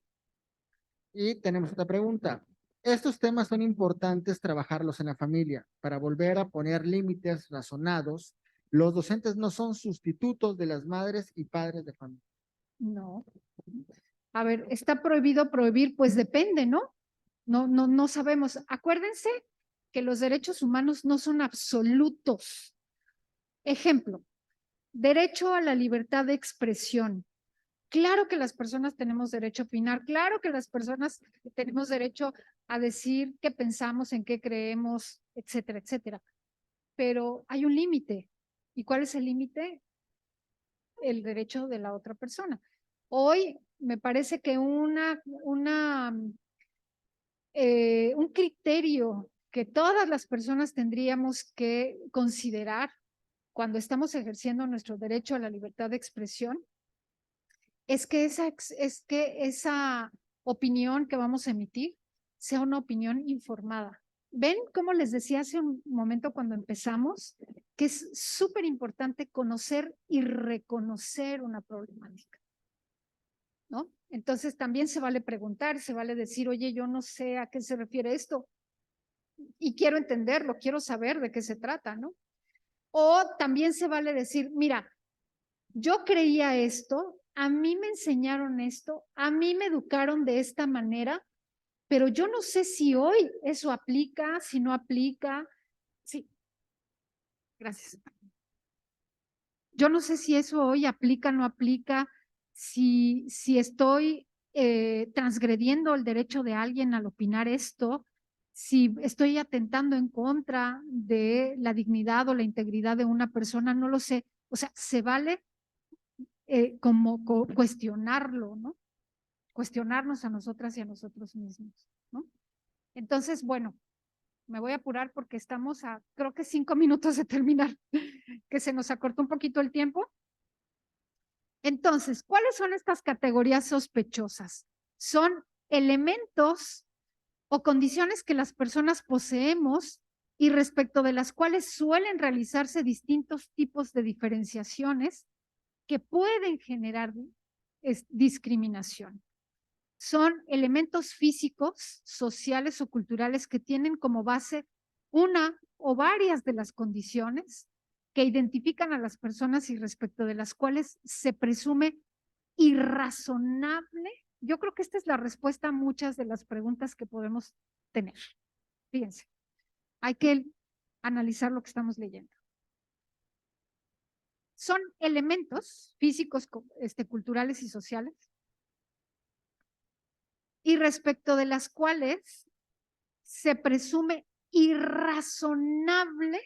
Speaker 2: Y tenemos otra pregunta. Estos temas son importantes trabajarlos en la familia para volver a poner límites razonados. Los docentes no son sustitutos de las madres y padres de familia.
Speaker 3: No. A ver, ¿está prohibido prohibir? Pues depende, ¿no? No sabemos. Acuérdense que los derechos humanos no son absolutos. Ejemplo, derecho a la libertad de expresión. Claro que las personas tenemos derecho a opinar, claro que las personas tenemos derecho a decir qué pensamos, en qué creemos, etcétera, etcétera. Pero hay un límite. ¿Y cuál es el límite? El derecho de la otra persona. Hoy me parece que un criterio que todas las personas tendríamos que considerar cuando estamos ejerciendo nuestro derecho a la libertad de expresión es que esa opinión que vamos a emitir sea una opinión informada. ¿Ven cómo les decía hace un momento cuando empezamos? Que es súper importante conocer y reconocer una problemática, ¿no? Entonces también se vale preguntar, se vale decir, oye, yo no sé a qué se refiere esto y quiero entenderlo, quiero saber de qué se trata, ¿no? O también se vale decir, mira, yo creía esto, a mí me enseñaron esto, a mí me educaron de esta manera, pero yo no sé si hoy eso aplica, si no aplica. Sí, gracias. Yo no sé si eso hoy aplica, no aplica, si estoy transgrediendo el derecho de alguien al opinar esto, si estoy atentando en contra de la dignidad o la integridad de una persona, no lo sé. O sea, se vale como cuestionarlo, ¿no? Cuestionarnos a nosotras y a nosotros mismos, ¿no? Entonces, bueno, me voy a apurar porque estamos a, creo que 5 minutos de terminar, que se nos acortó un poquito el tiempo. Entonces, ¿cuáles son estas categorías sospechosas? Son elementos o condiciones que las personas poseemos y respecto de las cuales suelen realizarse distintos tipos de diferenciaciones que pueden generar es discriminación. Son elementos físicos, sociales o culturales que tienen como base una o varias de las condiciones que identifican a las personas y respecto de las cuales se presume irrazonable. Yo creo que esta es la respuesta a muchas de las preguntas que podemos tener. Fíjense, hay que analizar lo que estamos leyendo. Son elementos físicos, culturales y sociales, y respecto de las cuales se presume irrazonable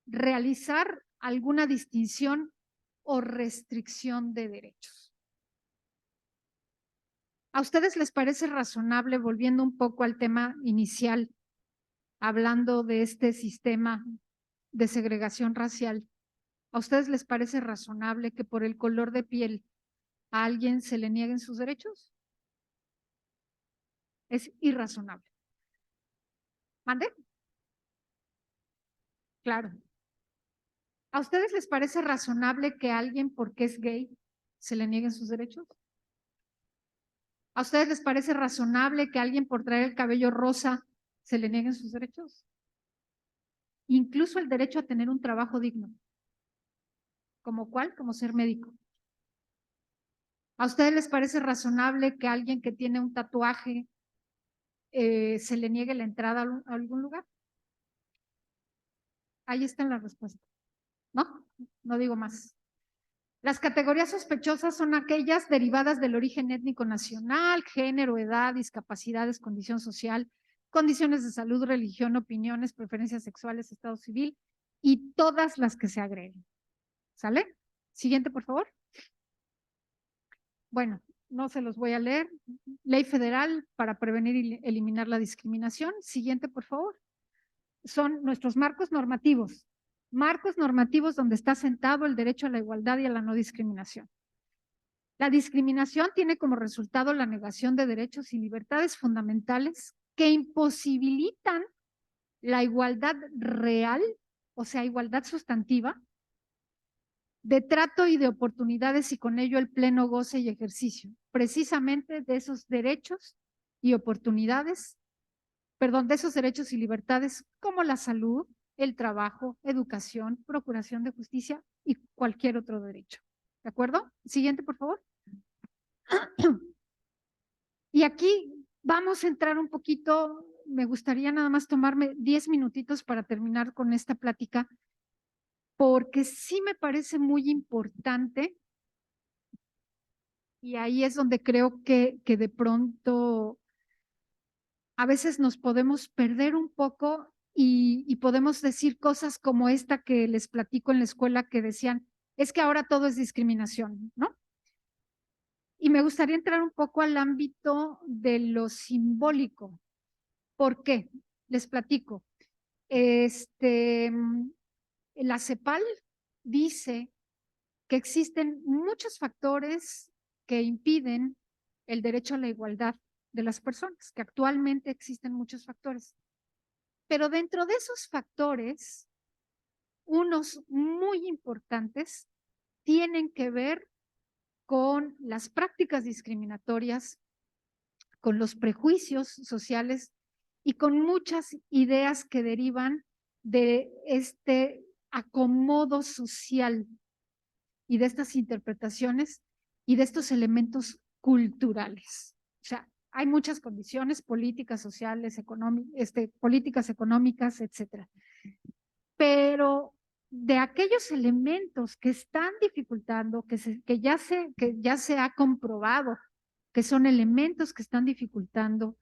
Speaker 3: realizar alguna distinción o restricción de derechos. ¿A ustedes les parece razonable, volviendo un poco al tema inicial, hablando de este sistema de segregación racial, a ustedes les parece razonable que por el color de piel a alguien se le nieguen sus derechos? Es irrazonable. ¿Mande? Claro. ¿A ustedes les parece razonable que a alguien porque es gay se le nieguen sus derechos? ¿A ustedes les parece razonable que a alguien por traer el cabello rosa se le nieguen sus derechos? Incluso el derecho a tener un trabajo digno. ¿Como cuál? Como ser médico. ¿A ustedes les parece razonable que a alguien que tiene un tatuaje se le niegue la entrada a algún lugar? Ahí está la respuesta. ¿No? No digo más. Las categorías sospechosas son aquellas derivadas del origen étnico nacional, género, edad, discapacidades, condición social, condiciones de salud, religión, opiniones, preferencias sexuales, estado civil y todas las que se agreguen. ¿Sale? Siguiente, por favor. Bueno, no se los voy a leer. Ley federal para prevenir y eliminar la discriminación. Siguiente, por favor. Son nuestros marcos normativos. Marcos normativos donde está sentado el derecho a la igualdad y a la no discriminación. La discriminación tiene como resultado la negación de derechos y libertades fundamentales que imposibilitan la igualdad real, o sea, igualdad sustantiva, de trato y de oportunidades y con ello el pleno goce y ejercicio, precisamente de esos derechos y oportunidades, perdón, de esos derechos y libertades como la salud, el trabajo, educación, procuración de justicia y cualquier otro derecho. ¿De acuerdo? Siguiente, por favor. Y aquí vamos a entrar un poquito, me gustaría nada más tomarme 10 minutitos para terminar con esta plática, porque sí me parece muy importante y ahí es donde creo que de pronto a veces nos podemos perder un poco y podemos decir cosas como esta que les platico en la escuela que decían, es que ahora todo es discriminación, ¿no? Y me gustaría entrar un poco al ámbito de lo simbólico. ¿Por qué? Les platico. La CEPAL dice que existen muchos factores que impiden el derecho a la igualdad de las personas, que actualmente existen muchos factores. Pero dentro de esos factores, unos muy importantes tienen que ver con las prácticas discriminatorias, con los prejuicios sociales y con muchas ideas que derivan de este acomodo social y de estas interpretaciones y de estos elementos culturales. O sea, hay muchas condiciones políticas, sociales, políticas económicas, etcétera. Pero de aquellos elementos que están dificultando, que ya se ha comprobado que son elementos que están dificultando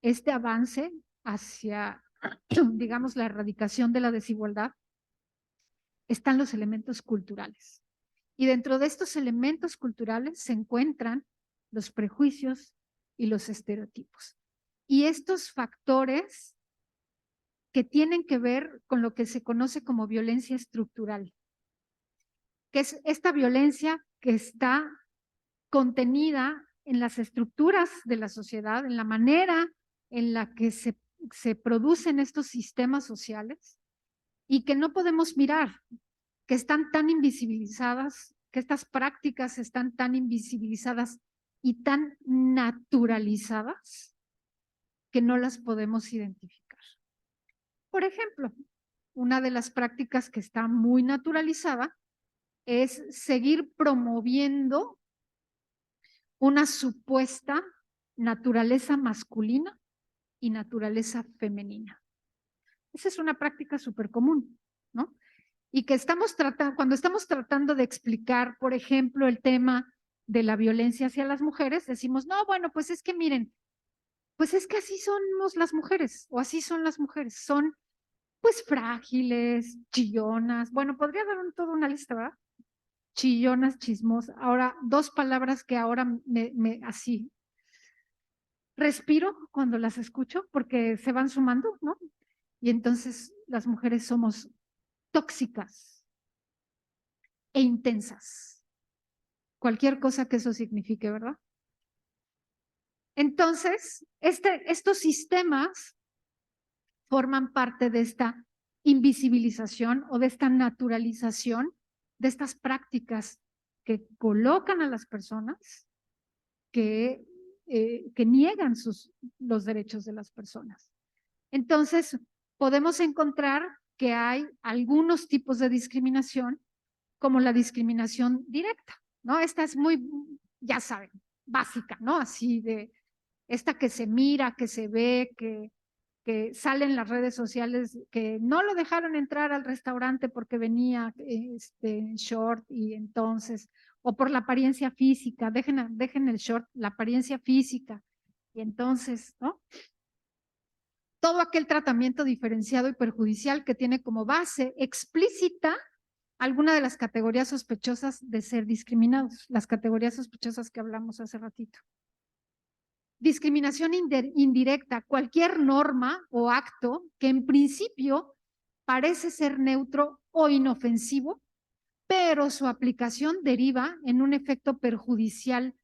Speaker 3: este avance hacia, digamos, la erradicación de la desigualdad, están los elementos culturales. Y dentro de estos elementos culturales se encuentran los prejuicios y los estereotipos. Y estos factores que tienen que ver con lo que se conoce como violencia estructural, que es esta violencia que está contenida en las estructuras de la sociedad, en la manera en la que se producen estos sistemas sociales y que no podemos mirar, que están tan invisibilizadas que estas prácticas están tan invisibilizadas y tan naturalizadas que no las podemos identificar. Por ejemplo, una de las prácticas que está muy naturalizada es seguir promoviendo una supuesta naturaleza masculina y naturaleza femenina. Esa es una práctica súper común, ¿no? Y que estamos tratando, cuando estamos tratando de explicar, por ejemplo, el tema de la violencia hacia las mujeres, decimos, no, bueno, pues es que miren, pues es que así somos las mujeres, o así son las mujeres, son pues frágiles, chillonas, bueno, podría dar toda una lista, ¿verdad? Chillonas, chismosas. Ahora, dos palabras que ahora así respiro cuando las escucho porque se van sumando, ¿no? Y entonces las mujeres somos tóxicas e intensas. Cualquier cosa que eso signifique, ¿verdad? Entonces, estos sistemas forman parte de esta invisibilización o de esta naturalización de estas prácticas que colocan a las personas, que niegan los derechos de las personas. Entonces, podemos encontrar que hay algunos tipos de discriminación, como la discriminación directa, ¿no? Esta es muy, ya saben, básica, ¿no? Así de esta que se mira, que se ve, que sale en las redes sociales, que no lo dejaron entrar al restaurante porque venía en short y entonces, o por la apariencia física, dejen el short, la apariencia física, y entonces, ¿no? Todo aquel tratamiento diferenciado y perjudicial que tiene como base explícita alguna de las categorías sospechosas de ser discriminados, las categorías sospechosas que hablamos hace ratito. Discriminación indirecta, cualquier norma o acto que en principio parece ser neutro o inofensivo, pero su aplicación deriva en un efecto perjudicial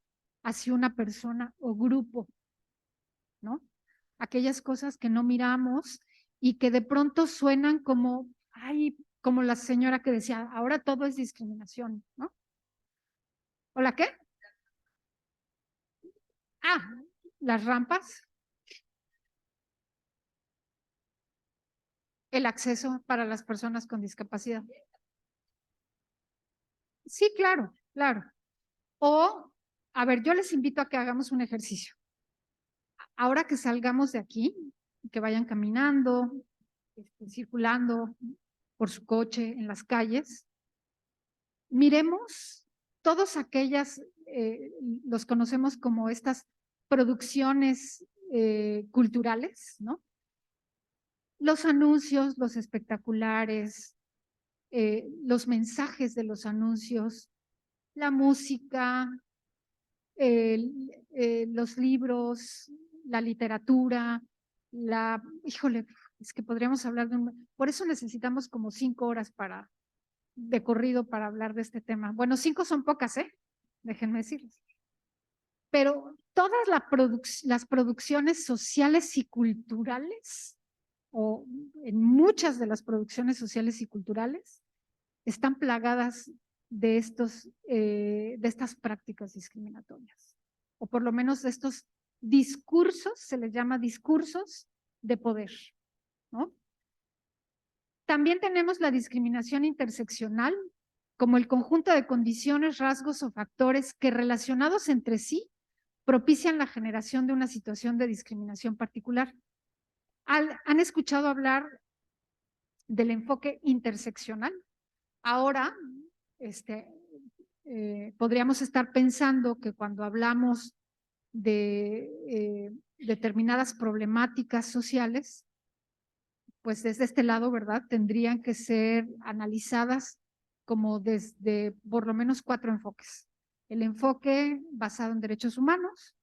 Speaker 3: hacia una persona o grupo, ¿no? Aquellas cosas que no miramos y que de pronto suenan como, ay, como la señora que decía, ahora todo es discriminación, ¿no? ¿Hola qué? Ah, las rampas. El acceso para las personas con discapacidad. Sí, claro, claro. O, a ver, yo les invito a que hagamos un ejercicio. Ahora que salgamos de aquí, que vayan caminando, circulando por su coche en las calles, miremos todas aquellas, los conocemos como estas producciones culturales, ¿no? Los anuncios, los espectaculares, los mensajes de los anuncios, la música, los libros, la literatura, híjole, es que podríamos hablar por eso necesitamos como 5 horas de corrido para hablar de este tema. Bueno, 5 son pocas, déjenme decirles. Pero todas las producciones sociales y culturales, o en muchas de las producciones sociales y culturales, están plagadas de estas prácticas discriminatorias, o por lo menos de estos discursos, se les llama discursos de poder, ¿no? También tenemos la discriminación interseccional, como el conjunto de condiciones, rasgos o factores que relacionados entre sí propician la generación de una situación de discriminación particular. ¿Han escuchado hablar del enfoque interseccional? Ahora, podríamos estar pensando que cuando hablamos de determinadas problemáticas sociales, pues desde este lado, ¿verdad? Tendrían que ser analizadas como desde por lo menos 4 enfoques. El enfoque basado en derechos humanos,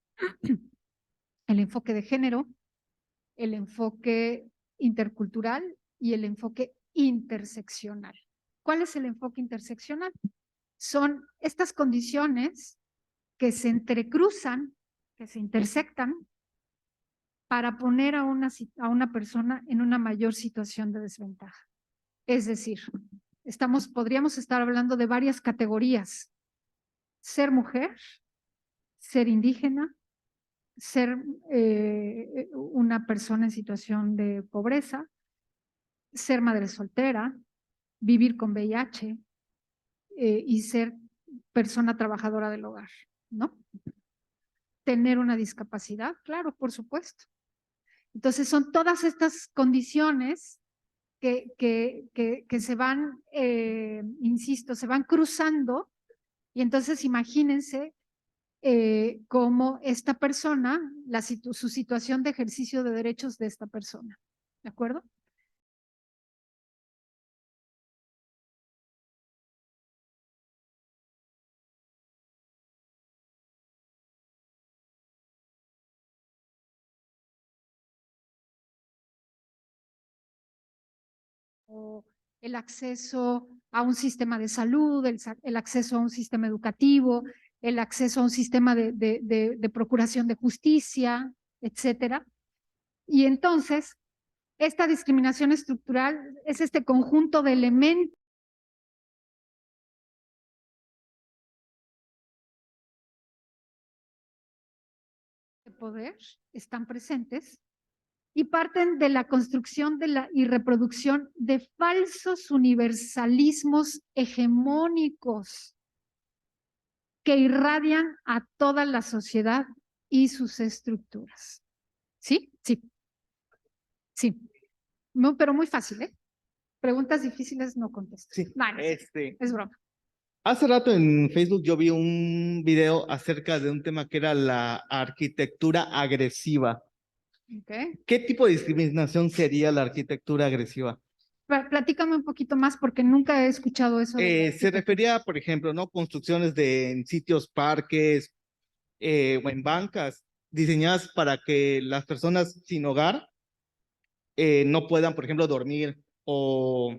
Speaker 3: el enfoque de género, el enfoque intercultural y el enfoque interseccional. ¿Cuál es el enfoque interseccional? Son estas condiciones que se entrecruzan, que se intersectan para poner a una persona en una mayor situación de desventaja. Es decir, podríamos estar hablando de varias categorías ser mujer, ser indígena, ser una persona en situación de pobreza, ser madre soltera, vivir con VIH y ser persona trabajadora del hogar, ¿no? Tener una discapacidad, claro, por supuesto. Entonces son todas estas condiciones que se van, insisto, se van cruzando y entonces imagínense cómo esta persona, su situación de ejercicio de derechos de esta persona, ¿de acuerdo? O el acceso a un sistema de salud, el acceso a un sistema educativo, el acceso a un sistema de procuración de justicia, etcétera. Y entonces, esta discriminación estructural es este conjunto de elementos de poder, están presentes y parten de la construcción y reproducción de falsos universalismos hegemónicos que irradian a toda la sociedad y sus estructuras. ¿Sí? Sí. Sí. No, pero muy fácil, ¿eh? Preguntas difíciles no contesto.
Speaker 6: Sí,
Speaker 3: No, es broma.
Speaker 6: Hace rato en Facebook yo vi un video acerca de un tema que era la arquitectura agresiva.
Speaker 3: Okay.
Speaker 6: ¿Qué tipo de discriminación sería la arquitectura agresiva?
Speaker 3: Platícame un poquito más porque nunca he escuchado eso.
Speaker 6: Se refería, por ejemplo, ¿no? Construcciones en sitios, parques o en bancas diseñadas para que las personas sin hogar no puedan, por ejemplo, dormir o,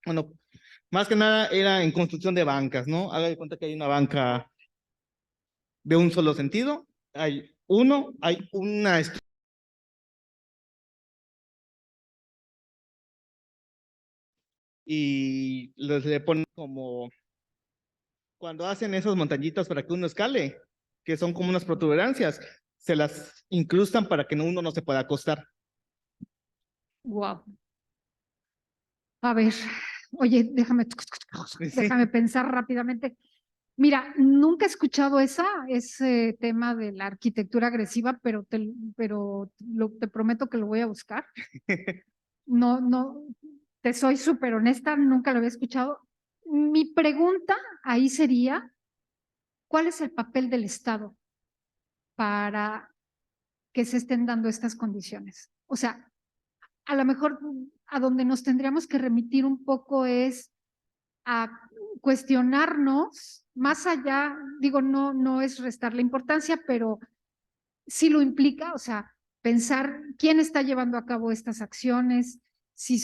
Speaker 6: bueno, más que nada era en construcción de bancas, ¿no? Haga de cuenta que hay una banca de un solo sentido, hay una y le ponen como cuando hacen esas montañitas para que uno escale, que son como unas protuberancias, se las incrustan para que uno no se pueda acostar.
Speaker 3: Wow. A ver, oye, déjame pensar rápidamente. Mira, nunca he escuchado ese tema de la arquitectura agresiva, pero te prometo que lo voy a buscar. No, te soy súper honesta, nunca lo había escuchado. Mi pregunta ahí sería, ¿cuál es el papel del Estado para que se estén dando estas condiciones? O sea, a lo mejor a donde nos tendríamos que remitir un poco es a cuestionarnos más allá, digo, no es restarle importancia, pero sí lo implica, o sea, pensar quién está llevando a cabo estas acciones, si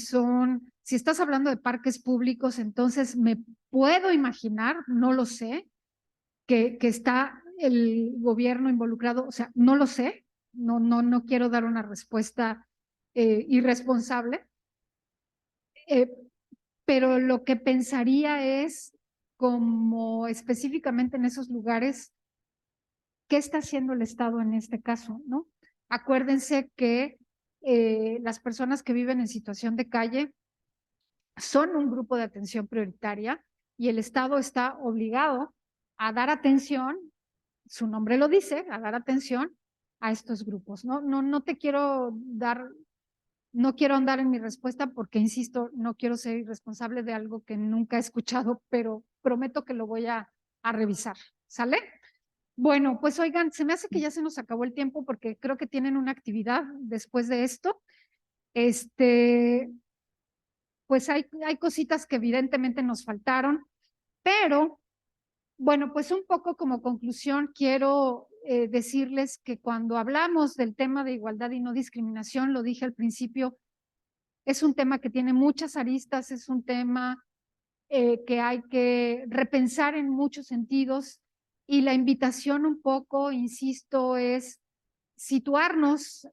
Speaker 3: estás hablando de parques públicos, entonces me puedo imaginar, no lo sé, que está el gobierno involucrado, o sea, no lo sé, no quiero dar una respuesta irresponsable, pero lo que pensaría es como específicamente en esos lugares, ¿qué está haciendo el Estado en este caso? ¿No? Acuérdense que las personas que viven en situación de calle son un grupo de atención prioritaria y el Estado está obligado a dar atención, su nombre lo dice, a dar atención a estos grupos. No te quiero dar, no quiero andar en mi respuesta porque, insisto, no quiero ser irresponsable de algo que nunca he escuchado, pero prometo que lo voy a revisar. ¿Sale? Bueno, pues oigan, se me hace que ya se nos acabó el tiempo porque creo que tienen una actividad después de esto. Pues hay cositas que evidentemente nos faltaron, pero bueno, pues un poco como conclusión quiero decirles que cuando hablamos del tema de igualdad y no discriminación, lo dije al principio, es un tema que tiene muchas aristas, es un tema que hay que repensar en muchos sentidos y la invitación un poco, insisto, es situarnos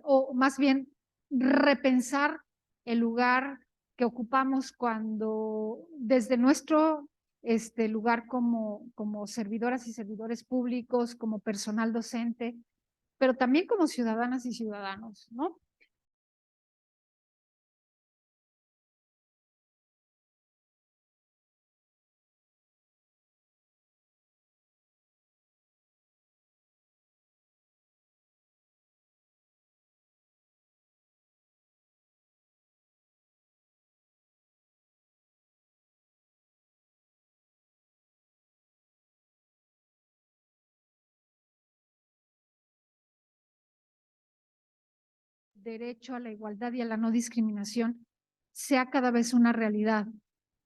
Speaker 3: o más bien repensar el lugar que ocupamos cuando desde nuestro este lugar como servidoras y servidores públicos, como personal docente, pero también como ciudadanas y ciudadanos, ¿no? Derecho a la igualdad y a la no discriminación sea cada vez una realidad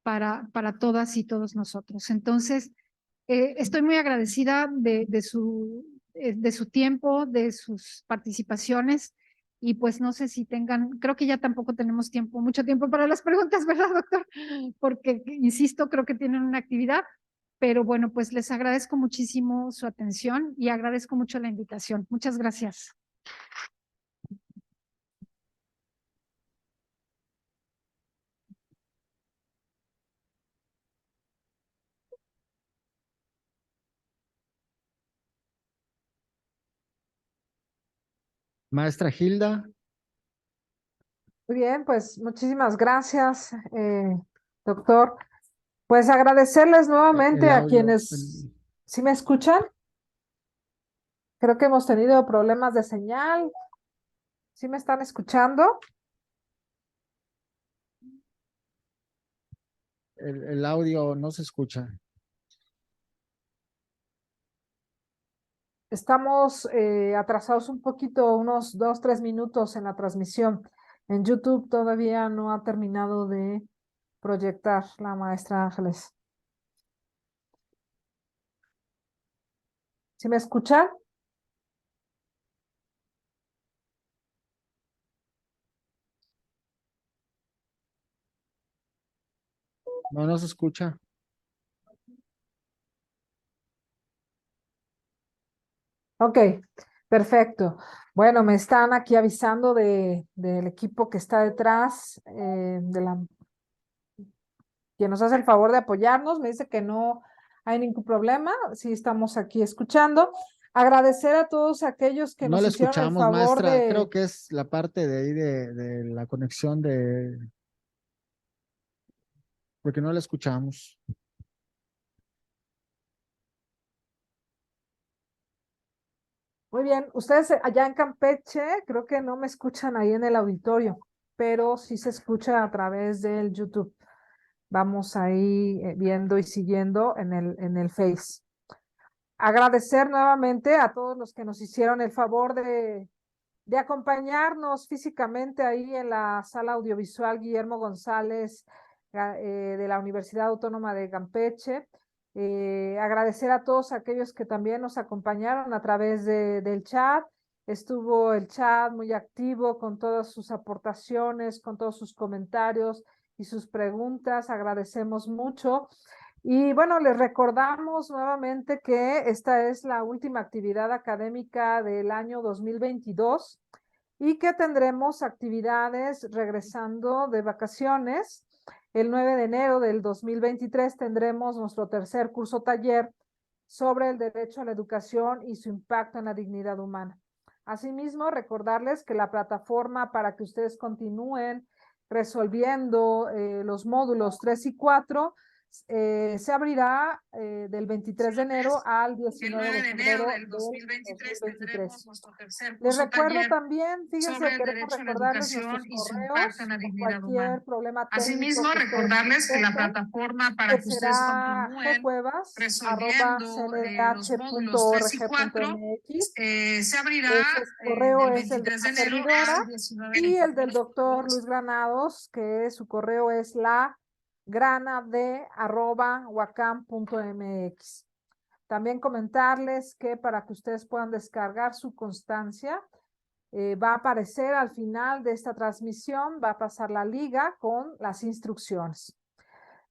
Speaker 3: para todas y todos nosotros. Entonces, estoy muy agradecida de su tiempo, de sus participaciones, y pues no sé si tengan, creo que ya tampoco tenemos mucho tiempo para las preguntas, ¿verdad, doctor? Porque, insisto, creo que tienen una actividad, pero bueno, pues les agradezco muchísimo su atención y agradezco mucho la invitación. Muchas gracias.
Speaker 2: Maestra Hilda.
Speaker 1: Muy bien, pues muchísimas gracias, doctor. Pues agradecerles nuevamente
Speaker 2: El
Speaker 1: a
Speaker 2: audio,
Speaker 1: quienes, ¿sí me escuchan? Creo que hemos tenido problemas de señal. ¿Sí me están escuchando?
Speaker 2: el audio no se escucha.
Speaker 1: Estamos atrasados un poquito, unos 2, 3 minutos en la transmisión. En YouTube todavía no ha terminado de proyectar la maestra Ángeles. ¿Sí me escuchan?
Speaker 2: No, no se escucha.
Speaker 1: Ok, perfecto. Bueno, me están aquí avisando del equipo que está detrás, quien nos hace el favor de apoyarnos. Me dice que no hay ningún problema, sí estamos aquí escuchando. Agradecer a todos aquellos que
Speaker 2: No
Speaker 1: nos
Speaker 2: la
Speaker 1: hicieron el
Speaker 2: escuchamos,
Speaker 1: favor
Speaker 2: maestra.
Speaker 1: de...
Speaker 2: Creo que es la parte de ahí de la conexión porque no la escuchamos.
Speaker 1: Muy bien, ustedes allá en Campeche, creo que no me escuchan ahí en el auditorio, pero sí se escucha a través del YouTube. Vamos ahí viendo y siguiendo en el Face. Agradecer nuevamente a todos los que nos hicieron el favor de acompañarnos físicamente ahí en la sala audiovisual Guillermo González de la Universidad Autónoma de Campeche. Agradecer a todos aquellos que también nos acompañaron a través del chat. Estuvo el chat muy activo con todas sus aportaciones, con todos sus comentarios y sus preguntas. Agradecemos mucho. Y bueno, les recordamos nuevamente que esta es la última actividad académica del año 2022 y que tendremos actividades regresando de vacaciones. El 9 de enero del 2023 tendremos nuestro tercer curso taller sobre el derecho a la educación y su impacto en la dignidad humana. Asimismo, recordarles que la plataforma para que ustedes continúen resolviendo los módulos 3 y 4 se abrirá del 23 de enero al 19 de febrero del 2023. Les recuerdo también, fíjense, queremos recordarles nuestros correos con cualquier problema técnico.
Speaker 3: Asimismo, recordarles que la plataforma para que ustedes continúen resolviendo los módulos 3 y 4 se abrirá
Speaker 1: correo
Speaker 3: del
Speaker 1: es el de
Speaker 3: 23 de
Speaker 1: la
Speaker 3: enero
Speaker 1: servidora
Speaker 3: al 19
Speaker 1: y
Speaker 3: de
Speaker 1: el del
Speaker 3: febrero.
Speaker 1: doctor Luis Granados, que su correo es granade@wacam.mx. También comentarles que para que ustedes puedan descargar su constancia, va a aparecer al final de esta transmisión, va a pasar la liga con las instrucciones.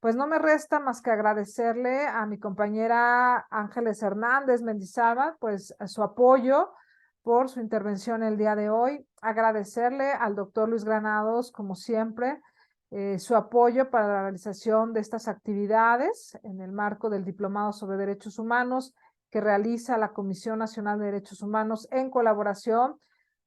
Speaker 1: Pues no me resta más que agradecerle a mi compañera Ángeles Hernández Mendizábal, pues su apoyo por su intervención el día de hoy. Agradecerle al doctor Luis Granados, como siempre, su apoyo para la realización de estas actividades en el marco del Diplomado sobre Derechos Humanos que realiza la Comisión Nacional de Derechos Humanos en colaboración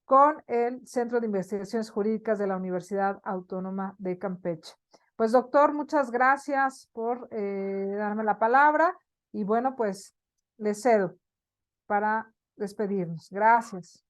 Speaker 1: con el Centro de Investigaciones Jurídicas de la Universidad Autónoma de Campeche. Pues doctor, muchas gracias por darme la palabra y bueno, pues le cedo para despedirnos. Gracias.